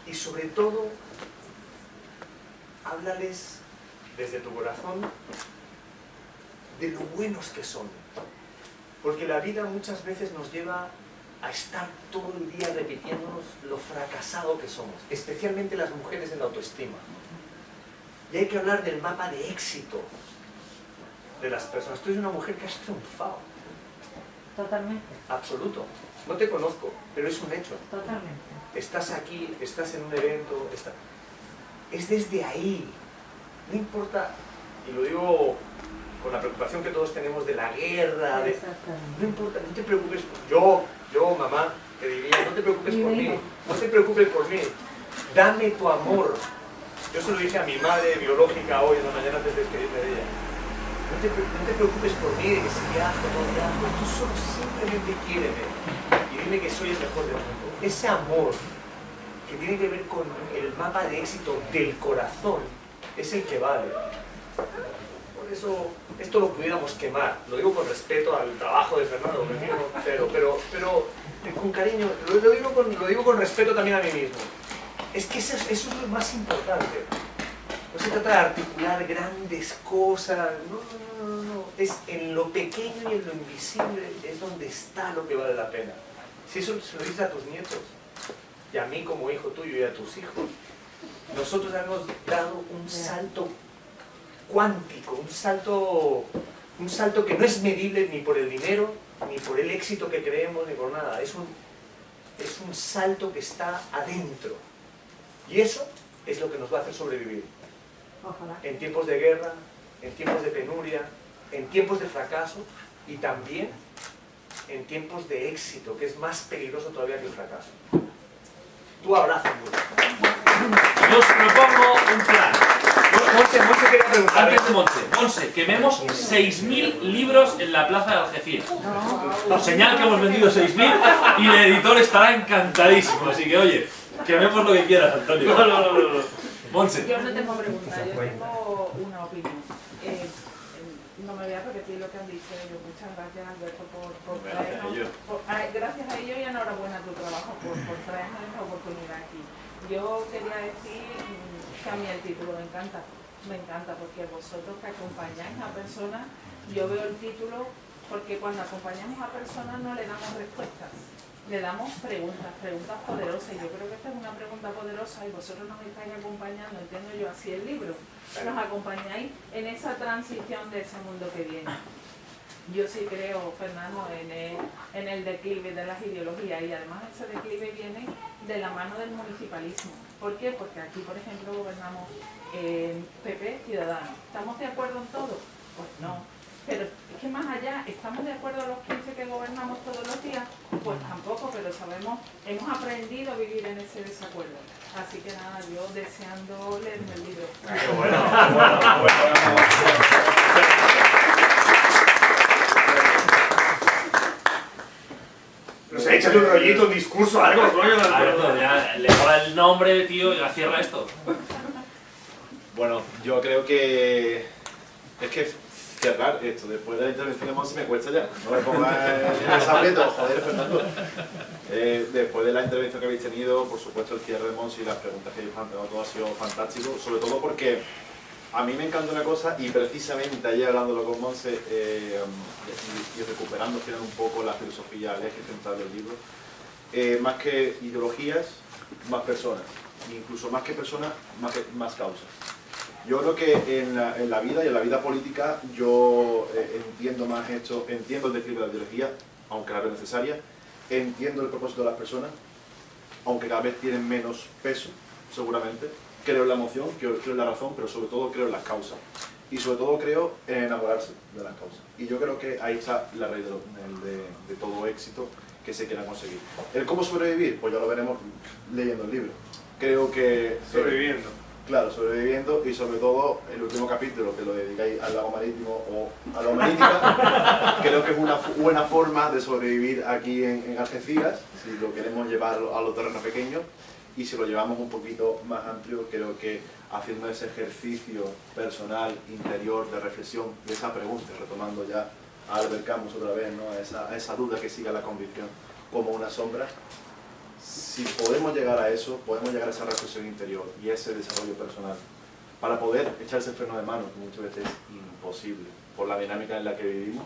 Y sobre todo, háblales desde tu corazón de lo buenos que son. Porque la vida muchas veces nos lleva a estar todo el día repitiéndonos lo fracasado que somos, especialmente las mujeres en la autoestima. Y hay que hablar del mapa de éxito. de las personas. Tú eres una mujer que has triunfado. Totalmente, Absoluto. No te conozco, pero es un hecho. totalmente. Estás aquí, estás en un evento, es desde ahí. No importa, y lo digo con la preocupación que todos tenemos de la guerra, no importa, no te preocupes. Yo, mamá, te diría, no te preocupes por mí, no te preocupes por mí. Dame tu amor. Yo se lo dije a mi madre biológica hoy en la mañana antes de despedirme de ella. No te preocupes por mí, de que si viajo o no viajo. Tú solo simplemente quiéreme y dime que soy el mejor del mundo. Ese amor que tiene que ver con el mapa de éxito del corazón es el que vale. Por eso esto lo pudiéramos quemar. Lo digo con respeto al trabajo de Fernando, pero con cariño. Lo digo con respeto también a mí mismo. Es que eso es lo más importante. No se trata de articular grandes cosas, no. Es en lo pequeño y en lo invisible es donde está lo que vale la pena. Si eso se lo dices a tus nietos, y a mí como hijo tuyo y a tus hijos, nosotros hemos dado un salto cuántico, un salto que no es medible ni por el dinero, ni por el éxito que creemos, ni por nada. Es un salto que está adentro. Y eso es lo que nos va a hacer sobrevivir. Ojalá. En tiempos de guerra, en tiempos de penuria, en tiempos de fracaso y también en tiempos de éxito, que es más peligroso todavía que el fracaso. Tú abrazas mucho. Yo os propongo un plan. Monse quería preguntar. Antes de Monse, quememos 6.000 libros en la plaza de Algeciras. Señal que hemos vendido 6.000 y el editor estará encantadísimo. Así que, oye, quememos lo que quieras, Antonio. No. Monse. Yo no tengo preguntas, yo tengo una opinión. No me voy a repetir lo que han dicho ellos. Muchas gracias, Alberto, por traernos. Gracias a ellos y enhorabuena a tu trabajo por traernos esta oportunidad aquí. Yo quería decir que a mí el título me encanta porque vosotros que acompañáis a personas, yo veo el título porque cuando acompañamos a personas no le damos respuestas, le damos preguntas poderosas, y yo creo que esta es una pregunta poderosa y vosotros nos estáis acompañando, entiendo yo así el libro, nos acompañáis en esa transición de ese mundo que viene. Yo sí creo, Fernando, en el declive de las ideologías, y además ese declive viene de la mano del municipalismo. ¿Por qué? Porque aquí, por ejemplo, gobernamos PP, Ciudadanos. ¿Estamos de acuerdo en todo? Pues no. Pero es que más allá, ¿estamos de acuerdo los 15 que gobernamos todos los días? Pues tampoco, pero sabemos, hemos aprendido a vivir en ese desacuerdo. Así que nada, yo deseando leerme el libro. Qué bueno. No sé, échate un rollito, un discurso, algo, coño. Alberto, ya le mola el nombre, tío, y ya cierra esto. Bueno, yo creo que es que cerrar esto después de la intervención de Monse me cuesta ya. No me pongas en ese aprieto, joder, Fernando. Después de la intervención que habéis tenido, por supuesto el cierre de Monse y las preguntas que habéis planteado, todo ha sido fantástico, sobre todo porque a mí me encanta una cosa, y precisamente ayer hablándolo con Monse y recuperando al final un poco la filosofía, el eje central del libro, más que ideologías, más personas, incluso más que personas, más causas. Yo creo que en la vida y en la vida política yo entiendo más esto, entiendo el declive de la ideología, aunque la veo necesaria, entiendo el propósito de las personas, aunque cada vez tienen menos peso, seguramente. Creo en la emoción, creo en la razón, pero sobre todo creo en las causas. Y sobre todo creo en enamorarse de las causas. Y yo creo que ahí está la raíz de todo éxito que se quiera conseguir. ¿El cómo sobrevivir? Pues ya lo veremos leyendo el libro. Creo que... Sobreviviendo. Claro, sobreviviendo, y sobre todo el último capítulo que lo dedicáis al lago marítimo o a la humanística, creo que es una buena forma de sobrevivir aquí en Algeciras, si lo queremos llevar a los terrenos pequeños, y si lo llevamos un poquito más amplio, creo que haciendo ese ejercicio personal, interior, de reflexión, de esa pregunta, retomando ya a Albert Camus otra vez, ¿no? a esa duda que sigue la convicción como una sombra. Si podemos llegar a eso, podemos llegar a esa reflexión interior y ese desarrollo personal para poder echarse el freno de mano, que muchas veces es imposible por la dinámica en la que vivimos.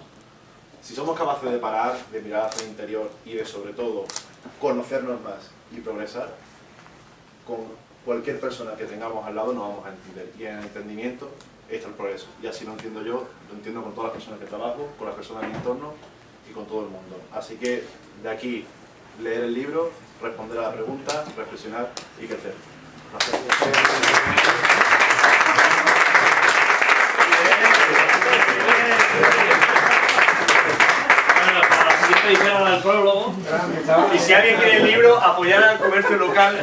Si somos capaces de parar, de mirar hacia el interior y de, sobre todo, conocernos más y progresar, con cualquier persona que tengamos al lado nos vamos a entender. Y en el entendimiento está el progreso. Y así lo entiendo yo, lo entiendo con todas las personas que trabajo, con las personas de mi entorno y con todo el mundo. Así que de aquí, leer el libro, responder a la pregunta, reflexionar y crecer. Gracias. Bueno, para la siguiente edición del prólogo. Y si alguien quiere el libro, apoyar al comercio local.